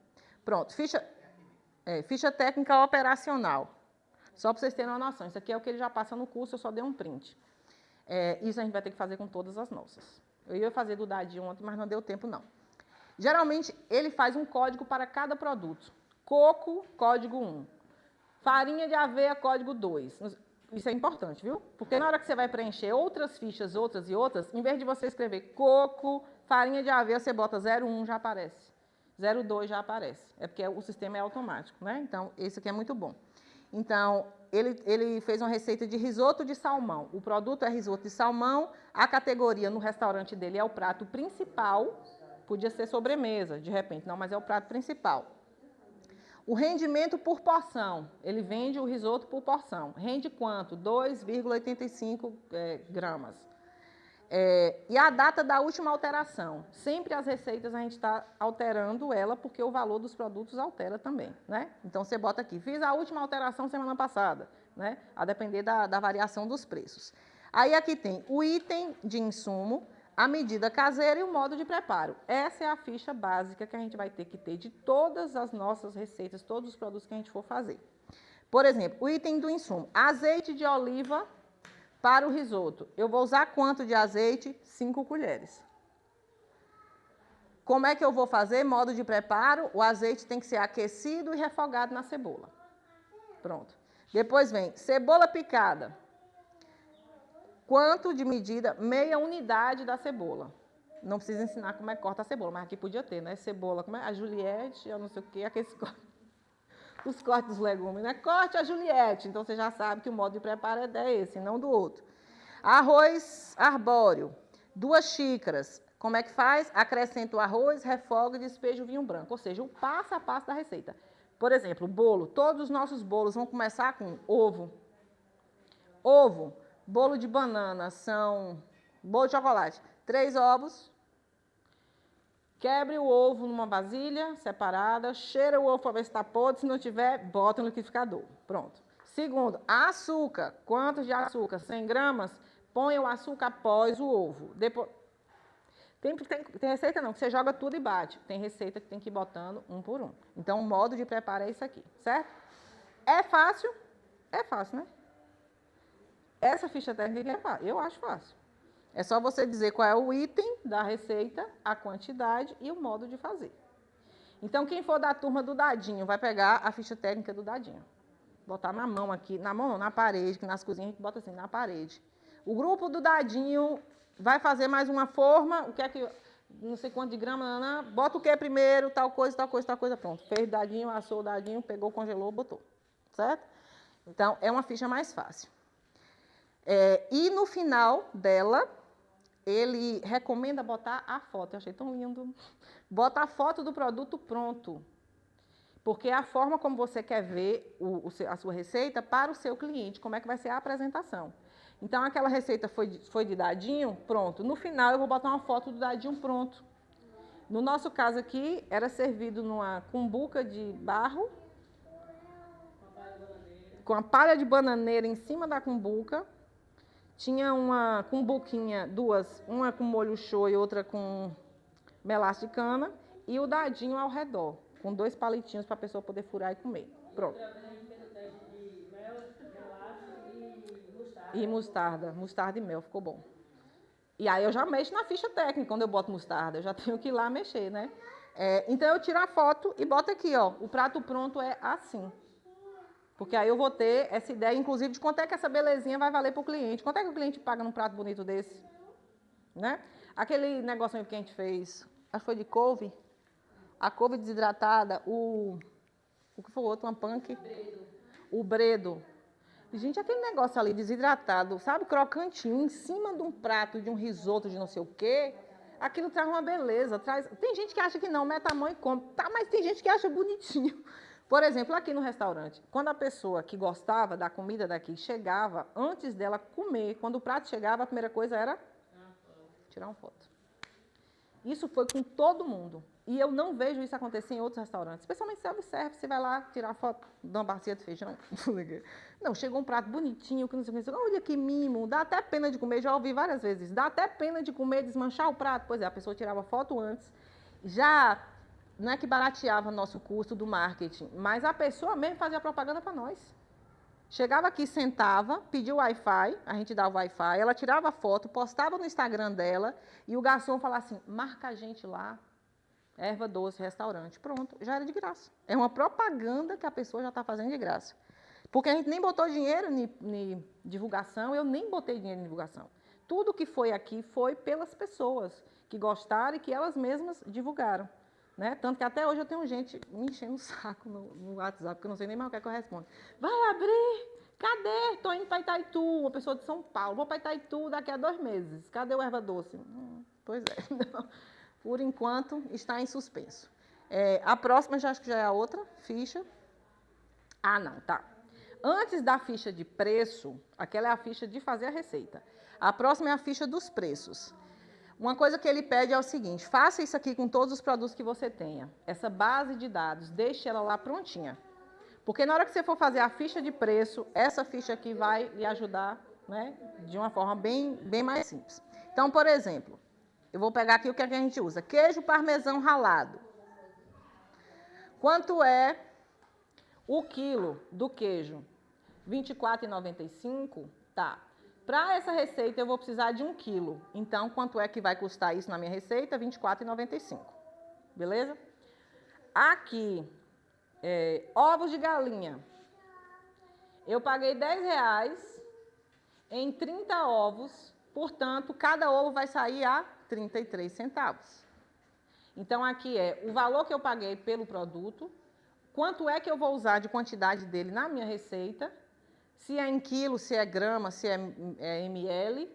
Pronto, ficha técnica operacional. Só para vocês terem uma noção. Isso aqui é o que ele já passa no curso, eu só dei um print. Isso a gente vai ter que fazer com todas as nossas. Eu ia fazer do dadinho ontem, mas não deu tempo, não. Geralmente, ele faz um código para cada produto. Coco, código 1. Farinha de aveia, código 2. Isso é importante, viu? Porque na hora que você vai preencher outras fichas, outras e outras, em vez de você escrever coco, farinha de aveia, você bota 01, já aparece. 02 já aparece. É porque o sistema é automático, né? Então, esse aqui é muito bom. Então, ele fez uma receita de risoto de salmão. O produto é risoto de salmão, a categoria no restaurante dele é o prato principal, podia ser sobremesa, de repente, não, mas é o prato principal. O rendimento por porção, ele vende o risoto por porção. Rende quanto? 2,85 gramas. E a data da última alteração. Sempre as receitas a gente está alterando ela, porque o valor dos produtos altera também, né? Então, você bota aqui, fiz a última alteração semana passada, né? A depender da variação dos preços. Aí, aqui tem o item de insumo, a medida caseira e o modo de preparo. Essa é a ficha básica que a gente vai ter que ter de todas as nossas receitas, todos os produtos que a gente for fazer. Por exemplo, o item do insumo, azeite de oliva para o risoto. Eu vou usar quanto de azeite? 5 colheres. Como é que eu vou fazer? Modo de preparo, o azeite tem que ser aquecido e refogado na cebola. Pronto. Depois vem cebola picada. Quanto de medida? Meia unidade da cebola. Não precisa ensinar como é que corta a cebola, mas aqui podia ter, né? Cebola, como é? A Juliette, eu não sei o quê, aqueles os cortes dos legumes, né? Corte a Juliette. Então, você já sabe que o modo de preparo é esse, não do outro. Arroz arbóreo, 2 xícaras. Como é que faz? Acrescenta o arroz, refoga e despeja o vinho branco. Ou seja, o passo a passo da receita. Por exemplo, bolo. Todos os nossos bolos vão começar com ovo. Ovo. Bolo de banana são... Bolo de chocolate. 3 ovos. Quebre o ovo numa vasilha separada. Cheira o ovo para ver se está podre. Se não tiver, bota no liquidificador. Pronto. Segundo, açúcar. Quantos de açúcar? 100 gramas. Põe o açúcar após o ovo. Depois... Tem receita não, que você joga tudo e bate. Tem receita que tem que ir botando um por um. Então, o modo de preparo é isso aqui, certo? É fácil? É fácil, né? Essa ficha técnica é fácil, eu acho fácil. É só você dizer qual é o item da receita, a quantidade e o modo de fazer. Então, quem for da turma do dadinho, vai pegar a ficha técnica do dadinho. Botar na mão aqui, na mão não, na parede, que nas cozinhas a gente bota assim, na parede. O grupo do dadinho vai fazer mais uma forma, o que é que, não sei quanto de grama, bota o que primeiro, tal coisa, pronto. Fez o dadinho, assou o dadinho, pegou, congelou, botou, certo? Então, é uma ficha mais fácil. E no final dela, ele recomenda botar a foto, eu achei tão lindo, bota a foto do produto pronto, porque é a forma como você quer ver a sua receita para o seu cliente, como é que vai ser a apresentação. Então, aquela receita foi de dadinho, pronto. No final, eu vou botar uma foto do dadinho pronto. No nosso caso aqui, era servido numa cumbuca de barro, com a palha de bananeira em cima da cumbuca. Tinha uma cumbuquinha, 2, uma com molho show e outra com melaço de cana, e o dadinho ao redor, com 2 palitinhos para a pessoa poder furar e comer. Pronto. E mostarda e mel, ficou bom. E aí eu já mexo na ficha técnica, quando eu boto mostarda, eu já tenho que ir lá mexer, né? Então eu tiro a foto e boto aqui, ó, o prato pronto é assim. Porque aí eu vou ter essa ideia, inclusive, de quanto é que essa belezinha vai valer para o cliente. Quanto é que o cliente paga num prato bonito desse? Né? Aquele negocinho que a gente fez, acho que foi de couve, a couve desidratada, o que foi o outro, uma punk? O bredo. Gente, aquele negócio ali desidratado, sabe, crocantinho, em cima de um prato, de um risoto, de não sei o quê, aquilo traz uma beleza. Tem gente que acha que não, mete a mão e come. Tá, mas tem gente que acha bonitinho. Por exemplo, aqui no restaurante, quando a pessoa que gostava da comida daqui chegava, antes dela comer, quando o prato chegava, a primeira coisa era tirar uma foto. Isso foi com todo mundo. E eu não vejo isso acontecer em outros restaurantes. Especialmente self-service, você vai lá tirar foto de uma bacia de feijão. Não, chegou um prato bonitinho, que não sei o que. Olha que mimo, dá até pena de comer. Já ouvi várias vezes. Dá até pena de comer, desmanchar o prato. Pois é, a pessoa tirava foto antes. Já não é que barateava nosso custo do marketing, mas a pessoa mesmo fazia propaganda para nós. Chegava aqui, sentava, pedia o Wi-Fi, a gente dava o Wi-Fi, ela tirava a foto, postava no Instagram dela e o garçom falava assim, marca a gente lá, Erva Doce Restaurante. Pronto, já era de graça. É uma propaganda que a pessoa já está fazendo de graça. Porque a gente nem botou dinheiro em divulgação, eu nem botei dinheiro em divulgação. Tudo que foi aqui foi pelas pessoas que gostaram e que elas mesmas divulgaram. Né? Tanto que até hoje eu tenho gente me enchendo o saco no WhatsApp, que eu não sei nem mais o que é que eu respondo. Vai abrir? Cadê? Estou indo para Itaitu, uma pessoa de São Paulo. Vou para Itaitu daqui a 2 meses. Cadê o Erva Doce? Pois é. Não. Por enquanto, está em suspenso. A próxima, já acho que já é a outra ficha. Ah, não, tá. Antes da ficha de preço, aquela é a ficha de fazer a receita. A próxima é a ficha dos preços. Uma coisa que ele pede é o seguinte, faça isso aqui com todos os produtos que você tenha. Essa base de dados, deixe ela lá prontinha. Porque na hora que você for fazer a ficha de preço, essa ficha aqui vai lhe ajudar, né, de uma forma bem mais simples. Então, por exemplo, eu vou pegar aqui o que a gente usa. Queijo parmesão ralado. Quanto é o quilo do queijo? R$ 24,95? Tá. Para essa receita, eu vou precisar de 1 quilo. Então, quanto é que vai custar isso na minha receita? R$ 24,95. Beleza? Aqui, ovos de galinha. Eu paguei R$ 10 em 30 ovos. Portanto, cada ovo vai sair a 33 centavos. Então, aqui é o valor que eu paguei pelo produto, quanto é que eu vou usar de quantidade dele na minha receita, se é em quilo, se é grama, se é ml,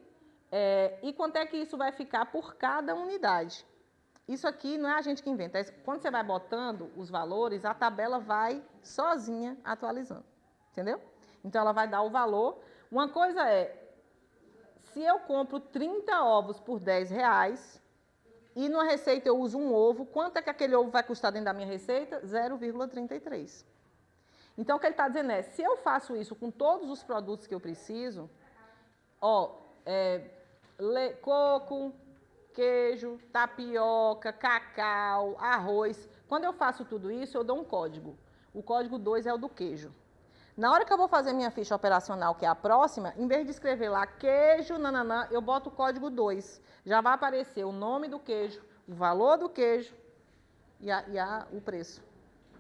e quanto é que isso vai ficar por cada unidade. Isso aqui não é a gente que inventa. Quando você vai botando os valores, a tabela vai sozinha atualizando. Entendeu? Então, ela vai dar o valor. Uma coisa é, se eu compro 30 ovos por R$10 e numa receita eu uso um ovo, quanto é que aquele ovo vai custar dentro da minha receita? 0,33. Então, o que ele está dizendo é, se eu faço isso com todos os produtos que eu preciso, coco, queijo, tapioca, cacau, arroz, quando eu faço tudo isso, eu dou um código. O código 2 é o do queijo. Na hora que eu vou fazer minha ficha operacional, que é a próxima, em vez de escrever lá queijo, nananã, eu boto o código 2. Já vai aparecer o nome do queijo, o valor do queijo e o preço.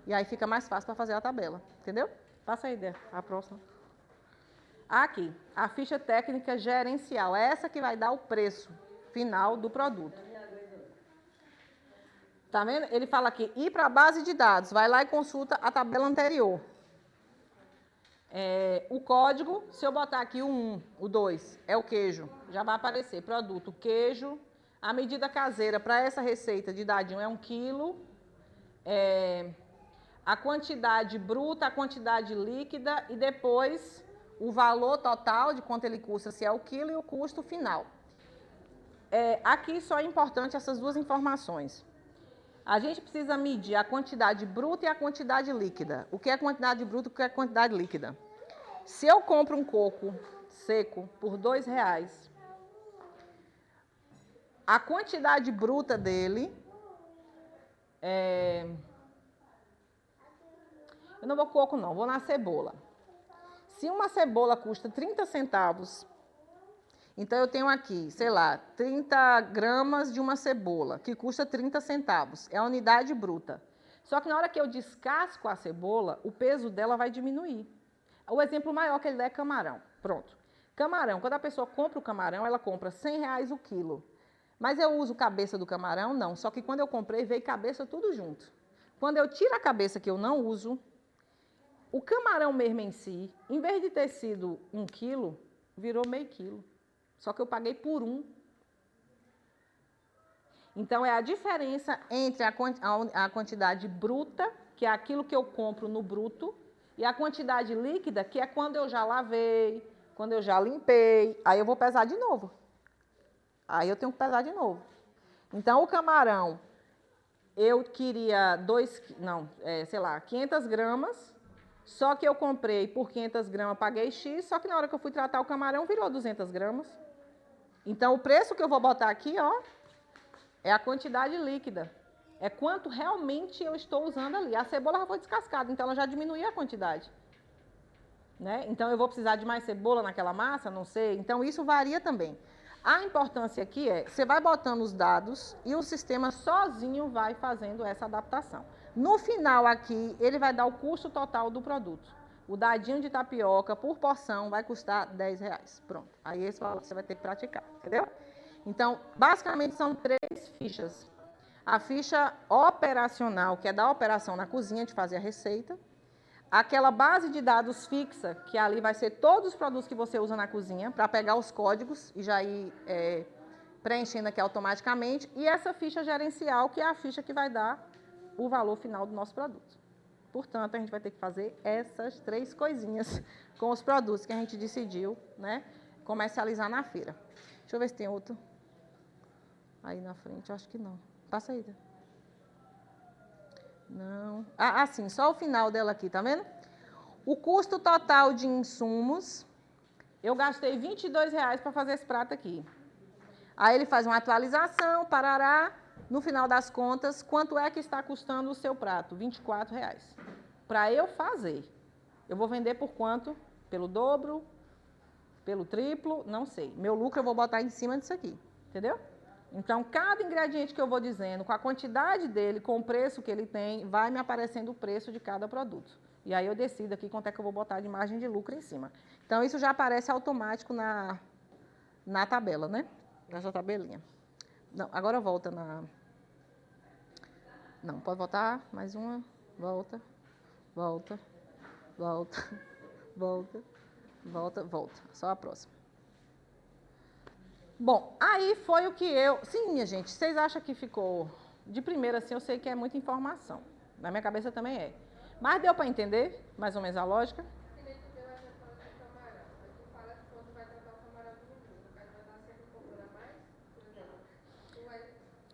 E aí fica mais fácil para fazer a tabela, entendeu? Passa aí, Dé, a próxima. Aqui, a ficha técnica gerencial. É essa que vai dar o preço final do produto. Tá vendo? Ele fala aqui, ir para a base de dados. Vai lá e consulta a tabela anterior. O código, se eu botar aqui o 1, o 2, é o queijo. Já vai aparecer produto queijo. A medida caseira para essa receita de dadinho é 1 quilo. A quantidade bruta, a quantidade líquida e depois o valor total de quanto ele custa, se é o quilo, e o custo final. Aqui só é importante essas duas informações. A gente precisa medir a quantidade bruta e a quantidade líquida. O que é quantidade bruta e o que é quantidade líquida? Se eu compro um coco seco por R$2, a quantidade bruta dele eu não vou coco não, vou na cebola. Se uma cebola custa 30 centavos Então, eu tenho aqui, sei lá, 30 gramas de uma cebola, que custa 30 centavos. É a unidade bruta. Só que na hora que eu descasco a cebola, o peso dela vai diminuir. O exemplo maior que ele dá é camarão. Pronto. Camarão, quando a pessoa compra o camarão, ela compra R$100 o quilo. Mas eu uso cabeça do camarão? Não. Só que quando eu comprei, veio cabeça tudo junto. Quando eu tiro a cabeça que eu não uso, o camarão mesmo em si, em vez de ter sido 1 quilo, virou meio quilo. Só que eu paguei por 1. Então, é a diferença entre a quantidade bruta, que é aquilo que eu compro no bruto, e a quantidade líquida, que é quando eu já lavei, quando eu já limpei, aí eu vou pesar de novo. Aí eu tenho que pesar de novo. Então, o camarão, eu queria 500 gramas, só que eu comprei por 500 gramas, paguei X, só que na hora que eu fui tratar o camarão, virou 200 gramas. Então, o preço que eu vou botar aqui, ó, é a quantidade líquida. É quanto realmente eu estou usando ali. A cebola já foi descascada, então ela já diminuiu a quantidade. Né? Então, eu vou precisar de mais cebola naquela massa? Não sei. Então, isso varia também. A importância aqui é, você vai botando os dados e o sistema sozinho vai fazendo essa adaptação. No final aqui, ele vai dar o custo total do produto. O dadinho de tapioca por porção vai custar R$10. Pronto. Aí esse valor você vai ter que praticar, entendeu? Então, basicamente são 3 fichas. A ficha operacional, que é da operação na cozinha, de fazer a receita. Aquela base de dados fixa, que ali vai ser todos os produtos que você usa na cozinha, para pegar os códigos e já ir preenchendo aqui automaticamente. E essa ficha gerencial, que é a ficha que vai dar o valor final do nosso produto. Portanto, a gente vai ter que fazer essas 3 coisinhas com os produtos que a gente decidiu, né, comercializar na feira. Deixa eu ver se tem outro. Aí na frente, eu acho que não. Passa aí. Não. Ah, sim, só o final dela aqui, tá vendo? O custo total de insumos, eu gastei R$22 para fazer esse prato aqui. Aí ele faz uma atualização, parará, no final das contas, quanto é que está custando o seu prato? R$24. Para eu fazer. Eu vou vender por quanto? Pelo dobro? Pelo triplo? Não sei. Meu lucro eu vou botar em cima disso aqui, entendeu? Então, cada ingrediente que eu vou dizendo, com a quantidade dele, com o preço que ele tem, vai me aparecendo o preço de cada produto. E aí eu decido aqui quanto é que eu vou botar de margem de lucro em cima. Então, isso já aparece automático na tabela, né? Nessa tabelinha. Não, agora volta na... Não, pode voltar, mais uma. Volta, volta, volta, volta, volta, volta. Só a próxima. Bom, aí foi o que eu... Sim, minha gente, vocês acham que ficou... De primeira, assim, eu sei que é muita informação. Na minha cabeça também é. Mas deu para entender, mais ou menos, a lógica?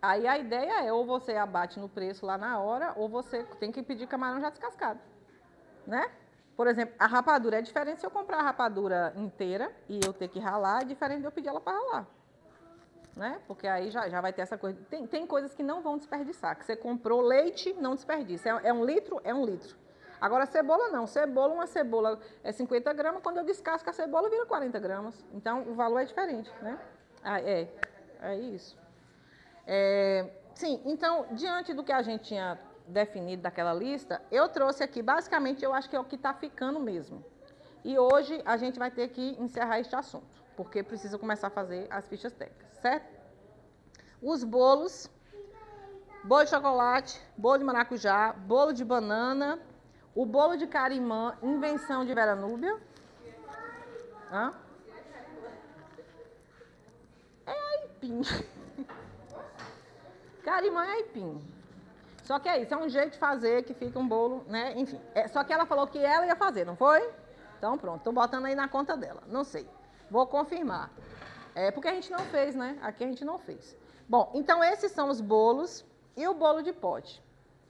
Aí a ideia é, ou você abate no preço lá na hora, ou você tem que pedir camarão já descascado. Né? Por exemplo, a rapadura é diferente se eu comprar a rapadura inteira e eu ter que ralar, é diferente de eu pedir ela para ralar. Né? Porque aí já vai ter essa coisa. Tem coisas que não vão desperdiçar. Que você comprou leite, não desperdiça. É 1 litro, é 1 litro. Agora, cebola não. Uma cebola é 50 gramas, quando eu descasco a cebola, vira 40 gramas. Então, o valor é diferente. Né? É isso. Sim, então, diante do que a gente tinha definido daquela lista, eu trouxe aqui, basicamente, eu acho que é o que está ficando mesmo. E hoje a gente vai ter que encerrar este assunto, porque precisa começar a fazer as fichas técnicas, certo? Os bolos, bolo de chocolate, bolo de maracujá, bolo de banana, o bolo de carimã, invenção de Vera Núbia. Hã? É aipim. Carimã é aipim. Só que é isso, é um jeito de fazer que fica um bolo, né? Enfim. Só que ela falou que ela ia fazer, não foi? Então, pronto, estou botando aí na conta dela. Não sei. Vou confirmar. Porque a gente não fez, né? Aqui a gente não fez. Bom, então esses são os bolos e o bolo de pote.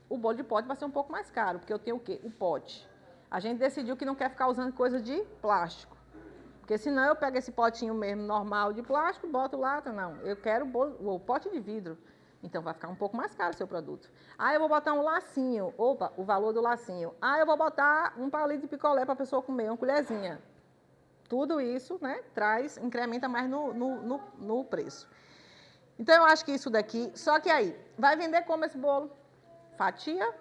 O bolo de pote vai ser um pouco mais caro, porque eu tenho o quê? O pote. A gente decidiu que não quer ficar usando coisa de plástico. Porque senão eu pego esse potinho mesmo normal de plástico, boto lá, não. Eu quero o pote de vidro. Então, vai ficar um pouco mais caro o seu produto. Ah, eu vou botar um lacinho. Opa, o valor do lacinho. Ah, eu vou botar um palito de picolé para a pessoa comer, uma colherzinha. tudo isso, né, incrementa mais no preço. Então, eu acho que isso daqui... Só que aí, vai vender como esse bolo? Fatia?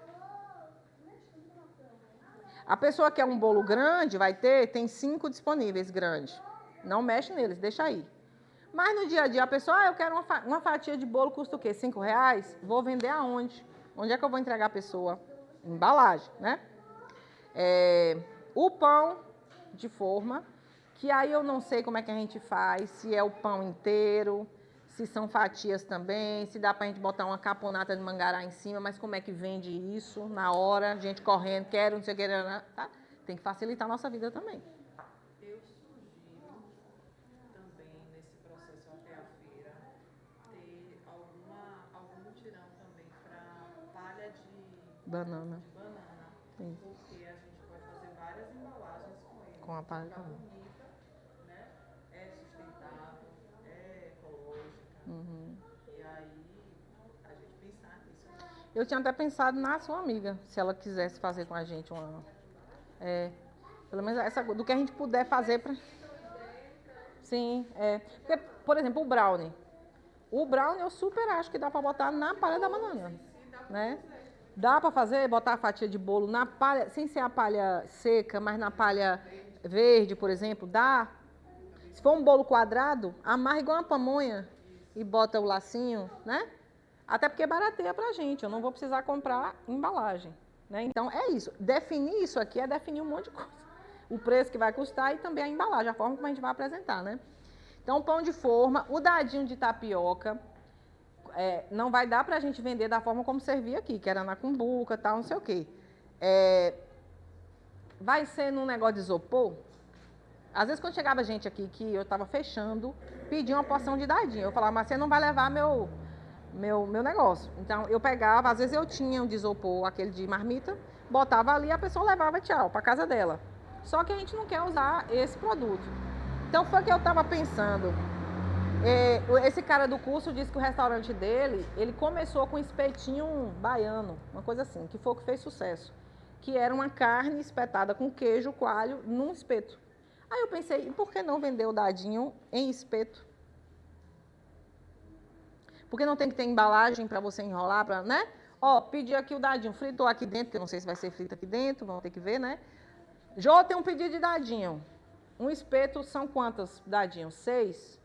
A pessoa que quer um bolo grande, tem 5 disponíveis grandes. Não mexe neles, deixa aí. Mas no dia a dia, a pessoa, eu quero uma fatia de bolo, custa o quê? R$5? Vou vender aonde? Onde é que eu vou entregar a pessoa? Embalagem, né? O pão de forma, que aí eu não sei como é que a gente faz, se é o pão inteiro, se são fatias também, se dá pra gente botar uma caponata de mangará em cima, mas como é que vende isso na hora, gente correndo, quero, não sei o que, tá? Tem que facilitar a nossa vida também. Eu sugiro também, nesse processo até a feira, ter algum mutirão também para palha de Banana. Sim. Porque a gente pode fazer várias embalagens com ele. Com a palha Fica também. bonita, né? É sustentável, é ecológica. E aí, a gente pensar nisso. Eu tinha até pensado na sua amiga, se ela quisesse fazer com a gente uma... pelo menos do que a gente puder fazer para... Sim, Porque, por exemplo, o brownie. O brownie eu super acho que dá para botar na palha da banana, né? Dá para fazer, botar a fatia de bolo na palha, sem ser a palha seca, mas na palha verde, por exemplo, dá. Se for um bolo quadrado, amarra igual uma pamonha e bota o lacinho, né? Até porque barateia pra gente, eu não vou precisar comprar embalagem, né? Então, é isso. Definir isso aqui é definir um monte de coisa. O preço que vai custar e também a embalagem, a forma como a gente vai apresentar, né? Então, pão de forma, o dadinho de tapioca, não vai dar pra gente vender da forma como servia aqui, que era na cumbuca, tal, não sei o quê. Vai ser num negócio de isopor. Às vezes, quando chegava gente aqui, que eu estava fechando, pedia uma porção de dadinho. Eu falava, mas você não vai levar meu negócio. Então, eu pegava, às vezes eu tinha um de isopor, aquele de marmita, botava ali, a pessoa levava, tchau, para casa dela. Só que a gente não quer usar esse produto. Então, foi que eu estava pensando. Esse cara do curso disse que o restaurante dele, ele começou com espetinho baiano, uma coisa assim, que foi o que fez sucesso. Que era uma carne espetada com queijo, coalho, num espeto. Aí eu pensei, por que não vender o dadinho em espeto? Porque não tem que ter embalagem para você enrolar, né? Pedi aqui o dadinho, fritou aqui dentro, que eu não sei se vai ser frito aqui dentro, vamos ter que ver, né? Jô, tem um pedido de dadinho. Um espeto são quantos dadinhos? 6?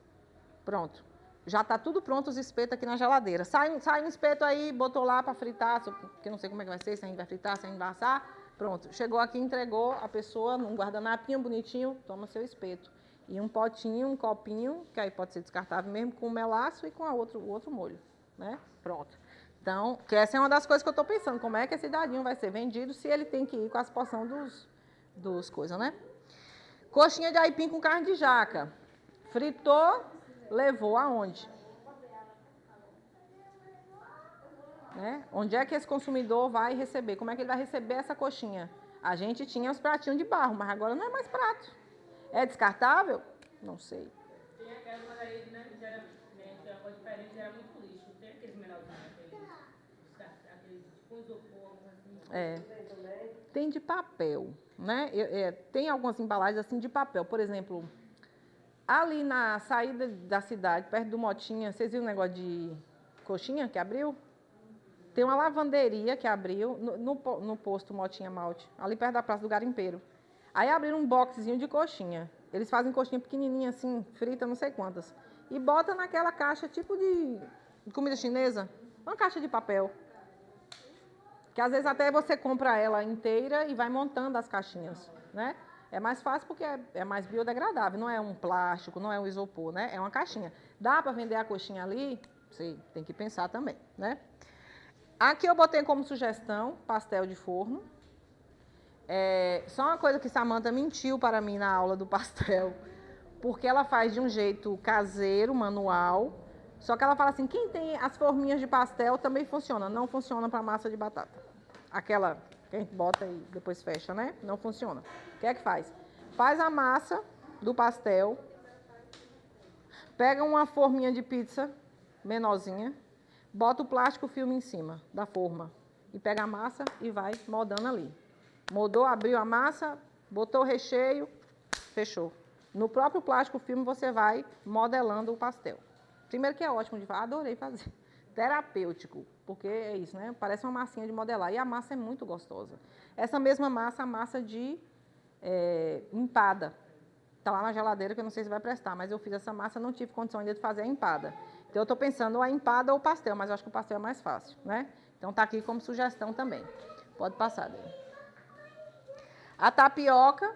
Pronto. Já está tudo pronto os espetos aqui na geladeira. Sai um espeto aí, botou lá para fritar, que não sei como é que vai ser, se a gente vai fritar, se a gente vai assar. Pronto. Chegou aqui, entregou a pessoa num guardanapinho bonitinho, toma seu espeto. E um potinho, um copinho, que aí pode ser descartável mesmo, com o melaço e com o outro molho, né? Pronto. Então, que essa é uma das coisas que eu estou pensando, como é que esse dadinho vai ser vendido se ele tem que ir com as porções dos coisas, né? Coxinha de aipim com carne de jaca. Fritou, levou aonde? Né? Onde é que esse consumidor vai receber? Como é que ele vai receber essa coxinha? A gente tinha os pratinhos de barro, mas agora não é mais prato. É descartável? Não sei. Tem aquela aí, né, que era uma diferente, era muito lixo. Tem aqueles menorzinhos, aqueles tipo isopor, assim. Tem de papel, né? Tem algumas embalagens assim de papel. Por exemplo, ali na saída da cidade, perto do Motinha, vocês viram o negócio de coxinha que abriu? Tem uma lavanderia que abriu no posto Motinha Malte, ali perto da Praça do Garimpeiro. Aí abriram um boxezinho de coxinha. Eles fazem coxinha pequenininha assim, frita, não sei quantas. E bota naquela caixa tipo de comida chinesa. Uma caixa de papel. Que às vezes até você compra ela inteira e vai montando as caixinhas, né? É mais fácil porque é mais biodegradável. Não é um plástico, não é um isopor, né? É uma caixinha. Dá para vender a coxinha ali? Sim, tem que pensar também, né? Aqui eu botei como sugestão pastel de forno. Só uma coisa que Samantha mentiu para mim na aula do pastel, porque ela faz de um jeito caseiro, manual, só que ela fala assim, quem tem as forminhas de pastel também funciona, não funciona para massa de batata. Aquela que a gente bota e depois fecha, né? Não funciona. O que é que faz? Faz a massa do pastel, pega uma forminha de pizza menorzinha, bota o plástico filme em cima da forma e pega a massa e vai moldando ali. Moldou, abriu a massa, botou o recheio, fechou. No próprio plástico filme, você vai modelando o pastel. Primeiro que é ótimo de fazer, adorei fazer. Terapêutico, porque é isso, né? Parece uma massinha de modelar. E a massa é muito gostosa. Essa mesma massa, a massa de empada. Está lá na geladeira, que eu não sei se vai prestar, mas eu fiz essa massa, não tive condição ainda de fazer a empada. Então, eu estou pensando ou a empada ou o pastel, mas eu acho que o pastel é mais fácil, né? Então, está aqui como sugestão também. Pode passar, Dani. A tapioca,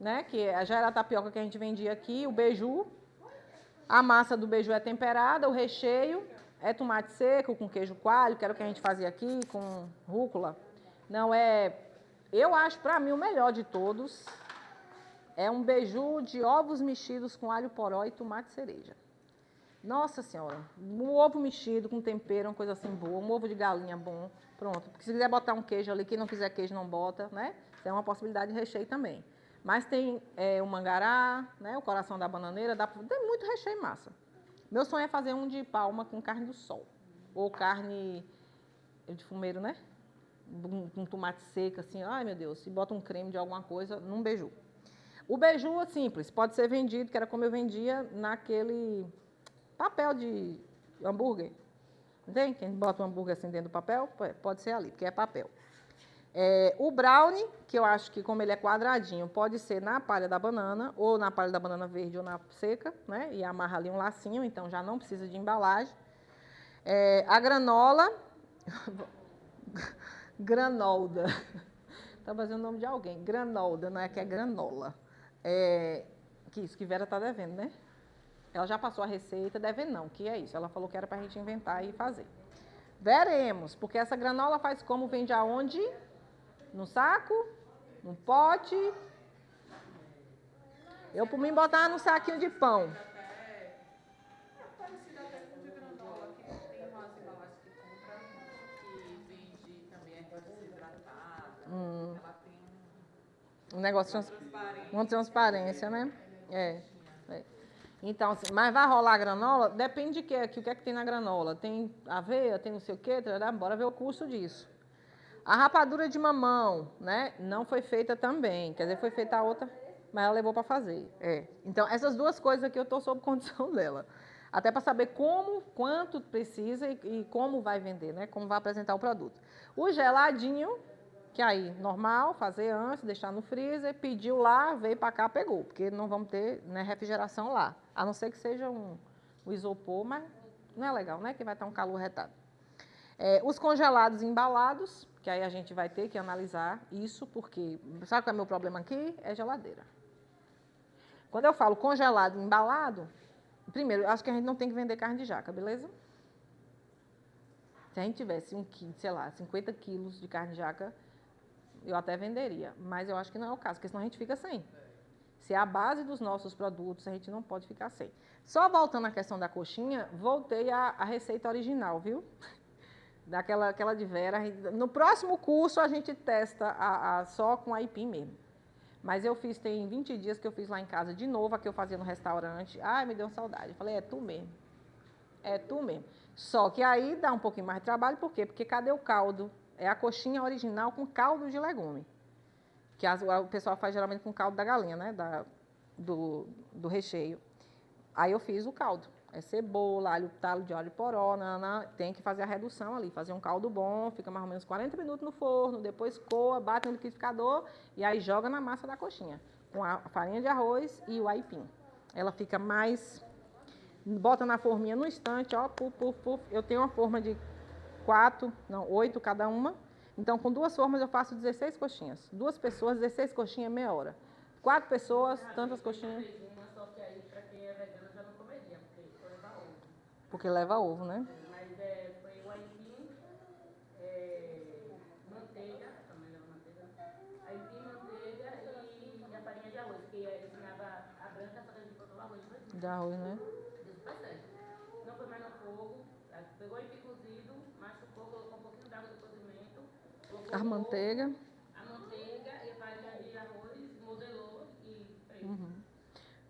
né? Que já era a tapioca que a gente vendia aqui, o beiju. A massa do beiju é temperada, o recheio é tomate seco com queijo coalho, que era o que a gente fazia aqui, com rúcula. Não é... Eu acho, para mim, o melhor de todos é um beiju de ovos mexidos com alho poró e tomate cereja. Nossa Senhora, um ovo mexido com tempero, uma coisa assim boa, um ovo de galinha bom, pronto. Porque se quiser botar um queijo ali, quem não quiser queijo não bota, né? Isso é uma possibilidade de recheio também. Mas tem o mangará, né? O coração da bananeira, tem muito recheio e massa. Meu sonho é fazer um de palma com carne do sol. Ou carne de fumeiro, né? Com tomate seco, assim, ai meu Deus, e bota um creme de alguma coisa num beiju. O beiju é simples, pode ser vendido, que era como eu vendia naquele papel de hambúrguer. Não tem? Quem bota um hambúrguer assim dentro do papel, pode ser ali, porque é papel. O brownie, que eu acho que como ele é quadradinho, pode ser na palha da banana, ou na palha da banana verde ou na seca, né? E amarra ali um lacinho, então já não precisa de embalagem. A granola, granolda, está fazendo o nome de alguém, granolda, não é que é granola. Que isso, que Vera está devendo, né? Ela já passou a receita, devendo não, que é isso. Ela falou que era para a gente inventar e fazer. Veremos, porque essa granola faz como, vende aonde? No saco? No pote? Eu, por mim, botar no saquinho de pão. É parecido até com de granola, que tem umas embalagens que compra, que vende também erva desidratada. Ela tem Um negócio, transparência. uma transparência, né? Então, assim, mas vai rolar a granola? Depende de quê? O que é que tem na granola? Tem aveia, tem não sei o quê, bora ver o custo disso. A rapadura de mamão, né? Não foi feita também. Quer dizer, foi feita a outra, mas ela levou para fazer. Então, essas duas coisas aqui eu estou sob condição dela. Até para saber como, quanto precisa e como vai vender, né? Como vai apresentar o produto. O geladinho, que aí, normal, fazer antes, deixar no freezer, pediu lá, veio para cá, pegou. Porque não vamos ter, né, refrigeração lá. A não ser que seja um isopor, mas não é legal, né? Que vai estar um calor retado. Os congelados embalados, que aí a gente vai ter que analisar isso, porque, sabe qual é o meu problema aqui? É geladeira. Quando eu falo congelado e embalado, primeiro, eu acho que a gente não tem que vender carne de jaca, beleza? Se a gente tivesse sei lá, 50 quilos de carne de jaca, eu até venderia, mas eu acho que não é o caso, porque senão a gente fica sem. Se é a base dos nossos produtos, a gente não pode ficar sem. Só voltando à questão da coxinha, voltei à receita original, viu? Aquela de Vera. No próximo curso, a gente testa só com aipim mesmo. Mas eu fiz, tem 20 dias que eu fiz lá em casa de novo, a que eu fazia no restaurante. Ai, me deu saudade. Eu falei, é tu mesmo. É tu mesmo. Só que aí dá um pouquinho mais de trabalho, por quê? Porque cadê o caldo? É a coxinha original com caldo de legume. Que o pessoal faz geralmente com caldo da galinha, né? Do recheio. Aí eu fiz o caldo. É cebola, alho, talo de alho poró, tem que fazer a redução ali, fazer um caldo bom, fica mais ou menos 40 minutos no forno, depois coa, bate no liquidificador e aí joga na massa da coxinha, com a farinha de arroz e o aipim. Ela fica mais... Bota na forminha no instante, ó, puf, puf, puf. Eu tenho uma forma de 8 cada uma. Então, com 2 formas eu faço 16 coxinhas. 2 pessoas, 16 coxinhas, meia hora. 4 pessoas, tantas coxinhas. Só que aí, pra quem é vegano, já não comeria, porque leva ovo. Porque leva ovo, né? Mas foi o aipim, manteiga, também leva manteiga. Aipim, manteiga e a farinha de arroz, que ensinava a branca, só que a gente botou o arroz mesmo. De arroz, né? Deu super certo. Não foi mais no fogo, pegou o aipim cozido, machucou, colocou um pouquinho d'água do cozimento. A manteiga. A manteiga e a farinha de arroz, modelou e fez.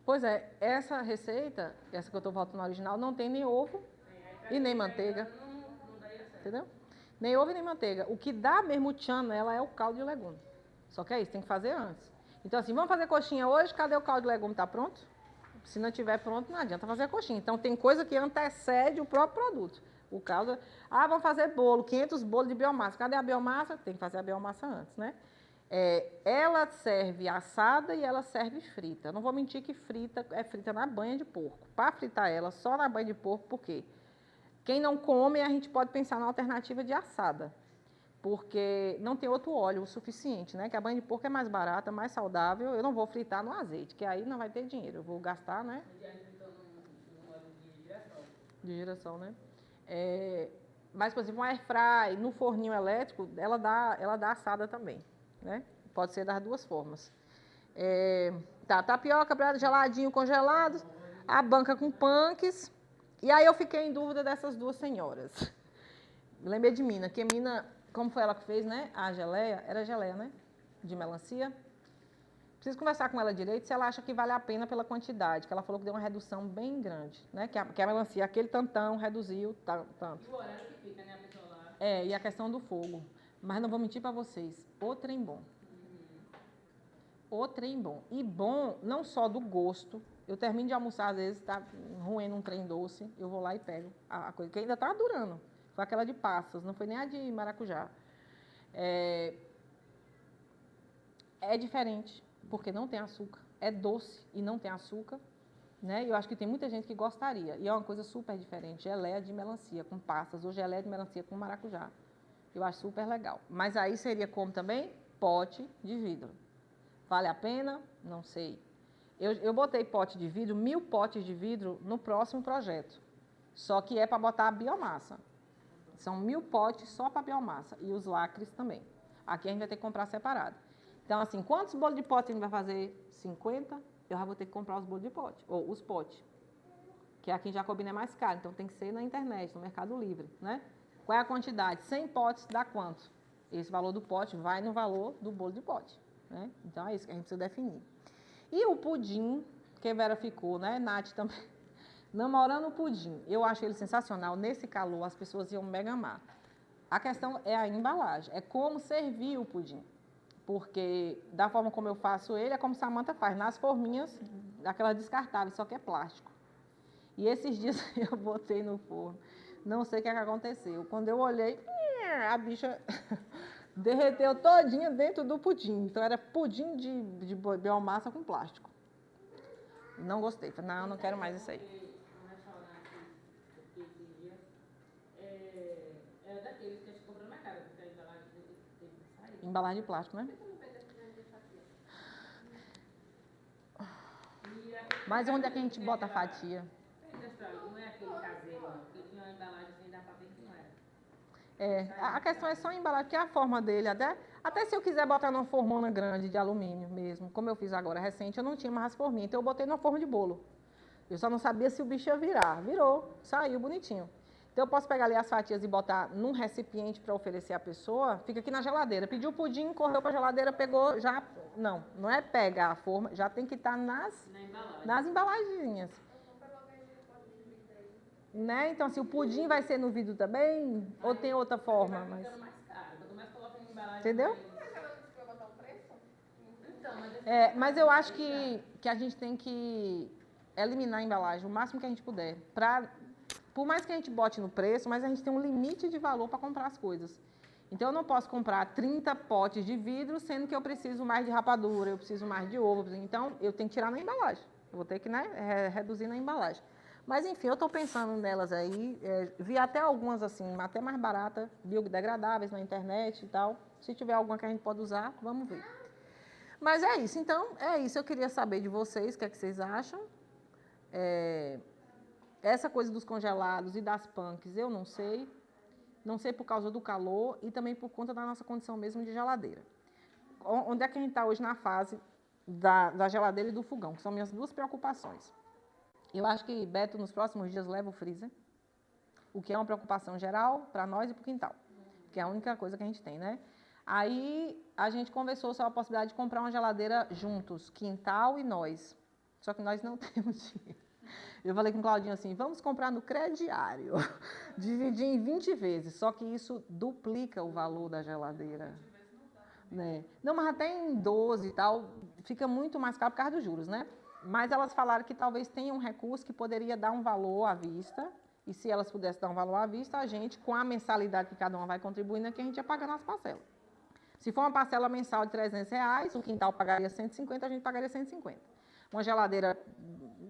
Pois é, essa receita, essa que eu estou voltando ao original, não tem nem ovo e nem manteiga. Não daria certo. Entendeu? Nem ovo e nem manteiga. O que dá mesmo tchan nela é o caldo de legume. Só que é isso, tem que fazer antes. Então, assim, vamos fazer coxinha hoje, cadê o caldo de legume? Está pronto? Se não estiver pronto, não adianta fazer a coxinha. Então, tem coisa que antecede o próprio produto. O caldo, vamos fazer bolo, 500 bolos de biomassa. Cadê a biomassa? Tem que fazer a biomassa antes, né? Ela serve assada e ela serve frita. Eu não vou mentir que frita é frita na banha de porco. Para fritar ela só na banha de porco, por quê? Quem não come, a gente pode pensar na alternativa de assada. Porque não tem outro óleo o suficiente, né? Que a banha de porco é mais barata, mais saudável. Eu não vou fritar no azeite, que aí não vai ter dinheiro. Eu vou gastar, né? De giração, né? Mas, por exemplo, uma airfry no forninho elétrico, ela dá assada também, né? Pode ser das duas formas. Tapioca, geladinho, congelado, a banca com punks. E aí eu fiquei em dúvida dessas duas senhoras. Lembrei de Mina, que Mina, como foi ela que fez, né? A geleia, era geleia, né? De melancia. Preciso conversar com ela direito se ela acha que vale a pena pela quantidade, que ela falou que deu uma redução bem grande, né? Que a melancia, aquele tantão, reduziu tanto. E o horário que fica, né, a pessoa lá? E a questão do fogo. Mas não vou mentir para vocês, o trem bom. O trem bom. E bom não só do gosto. Eu termino de almoçar, às vezes, tá ruim num trem doce, eu vou lá e pego a coisa, que ainda tá durando. Foi aquela de passas, não foi nem a de maracujá. É diferente, porque não tem açúcar. É doce e não tem açúcar, né? Eu acho que tem muita gente que gostaria. E é uma coisa super diferente. Geleia de melancia com passas ou geleia de melancia com maracujá. Eu acho super legal. Mas aí seria como também? Pote de vidro. Vale a pena? Não sei. Eu botei pote de vidro, 1000 potes de vidro no próximo projeto. Só que é para botar a biomassa. São 1000 potes só para biomassa. E os lacres também. Aqui a gente vai ter que comprar separado. Então, assim, quantos bolos de pote a gente vai fazer? 50? Eu já vou ter que comprar os bolos de pote. Ou os potes. Que aqui em Jacobina é mais caro. Então, tem que ser na internet, no Mercado Livre, né? Qual é a quantidade? 100 potes dá quanto? Esse valor do pote vai no valor do bolo de pote, né? Então, é isso que a gente precisa definir. E o pudim, que a Vera ficou, né? Nath também. Namorando o pudim. Eu acho ele sensacional. Nesse calor, as pessoas iam mega amar. A questão é a embalagem. É como servir o pudim. Porque, da forma como eu faço ele, é como Samantha faz. Nas forminhas, aquelas descartáveis, só que é plástico. E esses dias eu botei no forno. Não sei o que aconteceu. Quando eu olhei, a bicha derreteu todinha dentro do pudim. Então, era pudim de biomassa com plástico. Não gostei. Falei, não quero mais isso aí. Um restaurante que esses dias é daqueles que a gente compra no mercado, porque a embalagem teve que sair. Embalagem de plástico, né? Mas onde é que a gente bota a fatia? Não é aquele caseiro, não. Porque tinha uma embalagem assim, dá pra ver que não era. A questão é só a embalagem, que é a forma dele. Até se eu quiser botar numa formona grande de alumínio mesmo, como eu fiz agora recente, eu não tinha mais forminha, então eu botei numa forma de bolo. Eu só não sabia se o bicho ia virar. Virou, saiu bonitinho. Então eu posso pegar ali as fatias e botar num recipiente para oferecer à pessoa, fica aqui na geladeira. Pediu o pudim, correu para a geladeira, pegou, já... Não é pegar a forma, já tem que estar nas embalagenzinhas. Né? Então, assim, o pudim vai ser no vidro também? Ou tem outra forma? Mais caro. Quanto mais coloca em embalagem... Entendeu? Mas eu acho que a gente tem que eliminar a embalagem o máximo que a gente puder. Por mais que a gente bote no preço, mas a gente tem um limite de valor para comprar as coisas. Então, eu não posso comprar 30 potes de vidro, sendo que eu preciso mais de rapadura, eu preciso mais de ovo. Então, eu tenho que tirar na embalagem. Eu vou ter que, né, reduzir na embalagem. Mas, enfim, eu estou pensando nelas aí. Vi até algumas, assim, até mais baratas, biodegradáveis na internet e tal. Se tiver alguma que a gente pode usar, vamos ver. Mas é isso. Então, é isso. Eu queria saber de vocês, o que é que vocês acham. Essa coisa dos congelados e das punks, eu não sei. Não sei por causa do calor e também por conta da nossa condição mesmo de geladeira. Onde é que a gente está hoje na fase da geladeira e do fogão, que são minhas duas preocupações. Eu acho que Beto, nos próximos dias, leva o freezer, o que é uma preocupação geral para nós e para o quintal, que é a única coisa que a gente tem, né? Aí, a gente conversou sobre a possibilidade de comprar uma geladeira juntos, quintal e nós. Só que nós não temos dinheiro. Eu falei com o Claudinho assim, vamos comprar no crediário, dividir em 20 vezes, só que isso duplica o valor da geladeira. né? Não, mas até em 12 e tal, fica muito mais caro por causa dos juros, né? Mas elas falaram que talvez tenha um recurso que poderia dar um valor à vista, e se elas pudessem dar um valor à vista, a gente, com a mensalidade que cada uma vai contribuindo, é que a gente ia pagando as parcelas. Se for uma parcela mensal de R$ 300, um quintal pagaria 150, a gente pagaria 150. Uma geladeira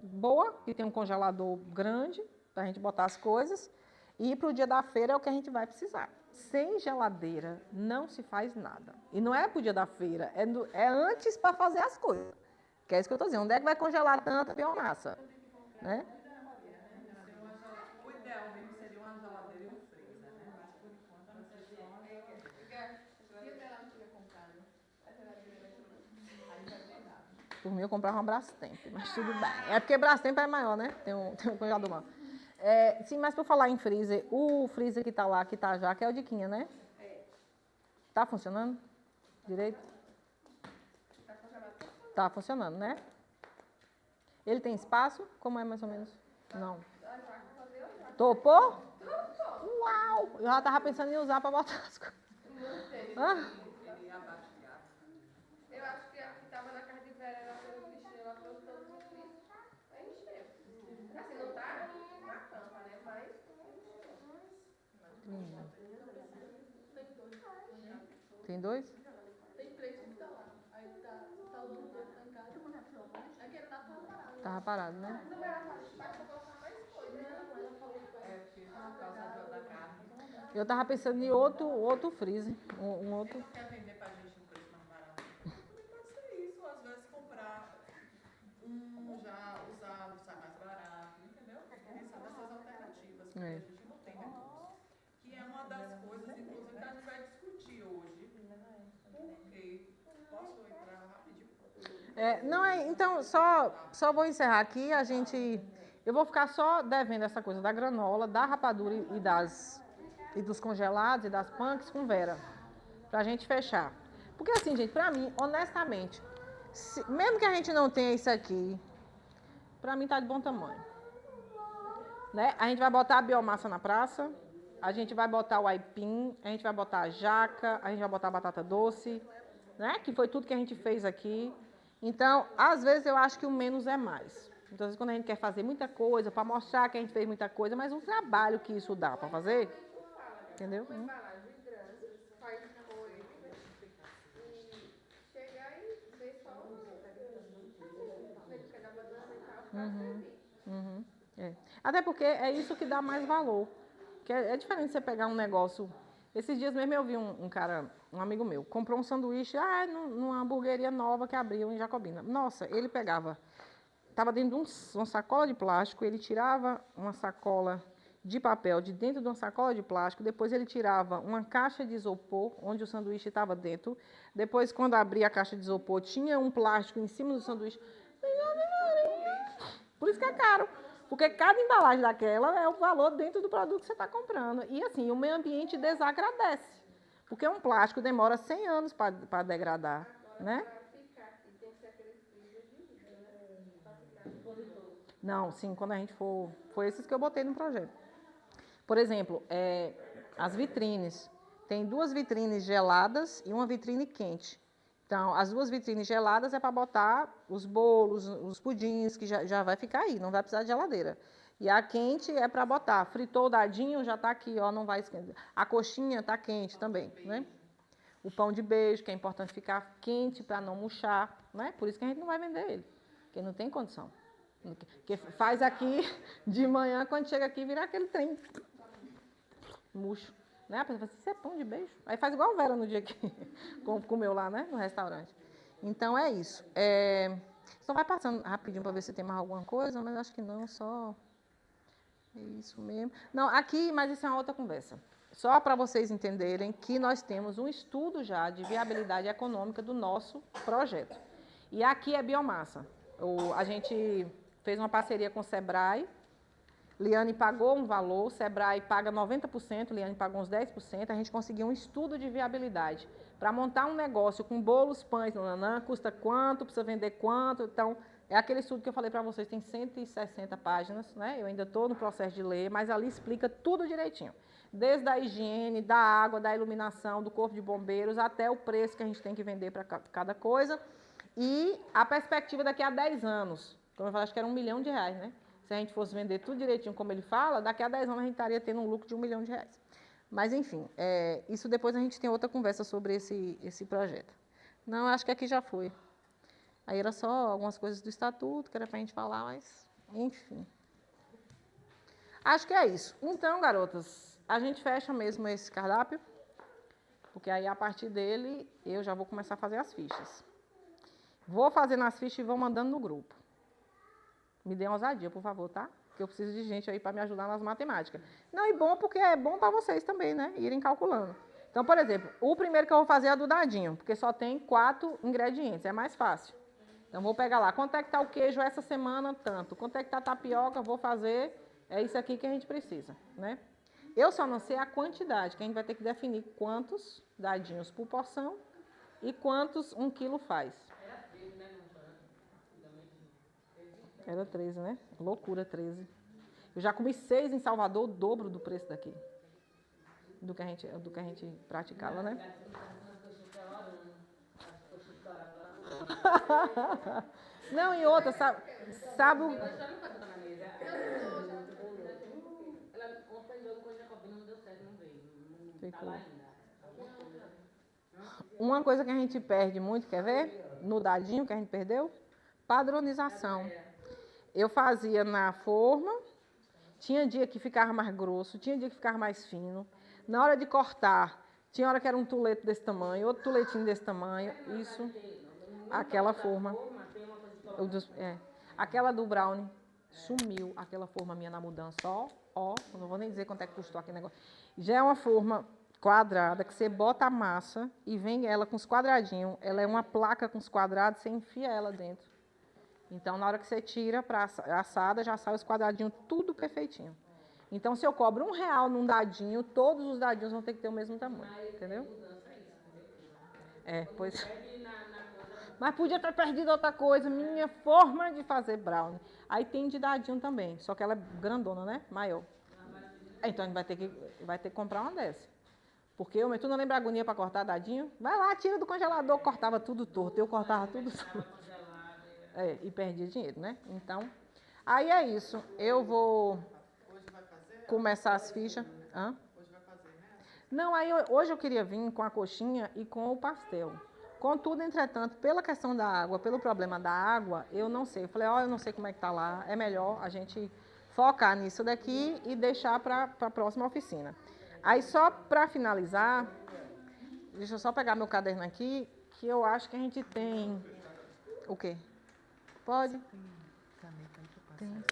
boa, que tem um congelador grande, para a gente botar as coisas, e para o dia da feira é o que a gente vai precisar. Sem geladeira não se faz nada. E não é para o dia da feira, é antes para fazer as coisas. Que é isso que eu estou dizendo. Onde é que vai congelar tanta biomassa? Né? O ideal mesmo seria uma geladeira e um freezer, né? Mas por enquanto não sei se Por mim, eu comprava uma Brastemp, mas tudo bem. É porque Brastemp é maior, né? Tem um congelador maior. Sim, mas por falar em freezer, o freezer que está lá, que está já, que é o Diquinha, né? Tá funcionando? Direito? Tá funcionando, né? Ele tem espaço? Como é mais ou menos? Não. Topou? Uau! Eu já estava pensando em usar para botar as coisas. Ah. Eu acho que a que estava na casa de Vera, ela foi o bichinho, ela trouxe todos os bichos. Aí encheu. Assim, não tá na tampa, né? Mas Tem dois? tem 3 que tá lá. Aí tá usando 2 lá em casa. Aquele lá tava parado. Tava parado, né? Não era fácil pra colocar mais coisa, né? Ela falou que vai. porque por causa da carne. Eu tava pensando em outro freezer. Um outro. Ele quer vender pra gente um preço mais barato. Também pode ser isso, às vezes comprar já usado, sai mais barato, entendeu? Pensar nessas alternativas, porque a gente não tem recurso. Que é uma das coisas, inclusive, que a gente vai discutir hoje. Porque posso entrar rapidinho? Não é, então, só vou encerrar aqui. Eu vou ficar só devendo essa coisa da granola, da rapadura e dos congelados e das punks com Vera. Pra gente fechar. Porque assim, gente, pra mim, honestamente, mesmo que a gente não tenha isso aqui, pra mim tá de bom tamanho. Né? A gente vai botar a biomassa na praça, a gente vai botar o aipim, a gente vai botar a jaca, a gente vai botar a batata doce, né? Que foi tudo que a gente fez aqui. Então, às vezes eu acho que o menos é mais. Então, às vezes, quando a gente quer fazer muita coisa, para mostrar que a gente fez muita coisa, mas o trabalho que isso dá para fazer, entendeu? Uma embalagem grande, faz coisa e chegar e ver só o pegar banana e tal, pra servir. Até porque é isso que dá mais valor. Que é diferente você pegar um negócio. Esses dias mesmo eu vi um cara, um amigo meu, comprou um sanduíche numa hamburgueria nova que abriu em Jacobina. Nossa, ele pegava, estava dentro de uma sacola de plástico, ele tirava uma sacola de papel de dentro de uma sacola de plástico, depois ele tirava uma caixa de isopor, onde o sanduíche estava dentro, depois, quando abria a caixa de isopor, tinha um plástico em cima do sanduíche. Por isso que é caro. Porque cada embalagem daquela é o valor dentro do produto que você está comprando. E assim, o meio ambiente desagradece. Porque um plástico demora 100 anos para degradar, né? Não, sim, quando a gente for... Foi esses que eu botei no projeto. Por exemplo, as vitrines. Tem 2 vitrines geladas e uma vitrine quente. Então, as 2 vitrines geladas é para botar os bolos, os pudins, que já vai ficar aí, não vai precisar de geladeira. E a quente é para botar. Fritou o dadinho, já está aqui, ó, não vai esquentar. A coxinha está quente também, né? O pão de beijo, que é importante ficar quente para não murchar, né? Por isso que a gente não vai vender ele, porque não tem condição. Porque faz aqui de manhã, quando chega aqui, vira aquele trem murcho. Né? A pessoa fala assim, isso é pão de beijo? Aí faz igual a Vera no dia que comeu lá, né? No restaurante. Então, é isso. Só vai passando rapidinho para ver se tem mais alguma coisa, mas acho que não, só... É isso mesmo. Não, aqui, mas isso é uma outra conversa. Só para vocês entenderem que nós temos um estudo já de viabilidade econômica do nosso projeto. E aqui é biomassa. A gente fez uma parceria com o Sebrae. Liane pagou um valor, o Sebrae paga 90%, Liane pagou uns 10%, a gente conseguiu um estudo de viabilidade para montar um negócio com bolos, pães, custa quanto, precisa vender quanto, então É aquele estudo que eu falei para vocês, tem 160 páginas, né? Eu ainda estou no processo de ler, mas ali explica tudo direitinho. Desde a higiene, da água, da iluminação, do corpo de bombeiros, até o preço que a gente tem que vender para cada coisa. E a perspectiva daqui a 10 anos. Como eu falei, acho que era R$1 milhão, né? Se a gente fosse vender tudo direitinho como ele fala, daqui a 10 anos a gente estaria tendo um lucro de R$1 milhão. Mas, enfim, isso depois a gente tem outra conversa sobre esse projeto. Não, acho que aqui já foi. Aí era só algumas coisas do estatuto, que era para a gente falar, mas, enfim. Acho que é isso. Então, garotas, a gente fecha mesmo esse cardápio, porque aí, a partir dele, eu já vou começar a fazer as fichas. Vou fazendo as fichas e vou mandando no grupo. Me dê uma ousadia, por favor, tá? Porque eu preciso de gente aí para me ajudar nas matemáticas. Não, e bom porque é bom para vocês também, né? Irem calculando. Então, por exemplo, o primeiro que eu vou fazer é do dadinho, porque só tem 4 ingredientes, é mais fácil. Então, vou pegar lá, quanto é que está o queijo essa semana? Tanto. Quanto é que está a tapioca? Vou fazer, é isso aqui que a gente precisa, né? Eu só não sei a quantidade, que a gente vai ter que definir quantos dadinhos por porção e quantos 1 quilo faz. Era 13, né? Loucura, 13. Eu já comi 6 em Salvador, o dobro do preço daqui. Do que a gente praticava, né? Não, e outra, sabe o... Ficou. Uma coisa que a gente perde muito, quer ver? No dadinho que a gente perdeu? Padronização. Eu fazia na forma, tinha dia que ficava mais grosso, tinha dia que ficava mais fino. Na hora de cortar, tinha hora que era um tuleto desse tamanho, outro tuletinho desse tamanho. Isso, aquela forma. Aquela do brownie sumiu, aquela forma minha na mudança. Ó, não vou nem dizer quanto é que custou aquele negócio. Já é uma forma quadrada, que você bota a massa e vem ela com os quadradinhos. Ela é uma placa com os quadrados, você enfia ela dentro. Então, na hora que você tira para assada, já sai os quadradinhos tudo perfeitinho. Então, se eu cobro R$1 num dadinho, todos os dadinhos vão ter que ter o mesmo tamanho, entendeu? Pois... Mas podia ter perdido outra coisa, minha forma de fazer brownie. Aí tem de dadinho também, só que ela é grandona, né? Maior. Então, a gente vai ter que comprar uma dessa. Porque tu não lembra a agonia para cortar dadinho? Vai lá, tira do congelador, cortava tudo torto, eu cortava tudo torto. E perdia dinheiro, né? Então, aí é isso. Eu vou começar as fichas. Hã? Hoje vai fazer, né? Não, hoje eu queria vir com a coxinha e com o pastel. Contudo, entretanto, pela questão da água, pelo problema da água, eu não sei. Eu falei, eu não sei como é que tá lá. É melhor a gente focar nisso daqui e deixar para a próxima oficina. Aí, só para finalizar, deixa eu só pegar meu caderno aqui, que eu acho que a gente tem... O quê? Pode? Tem.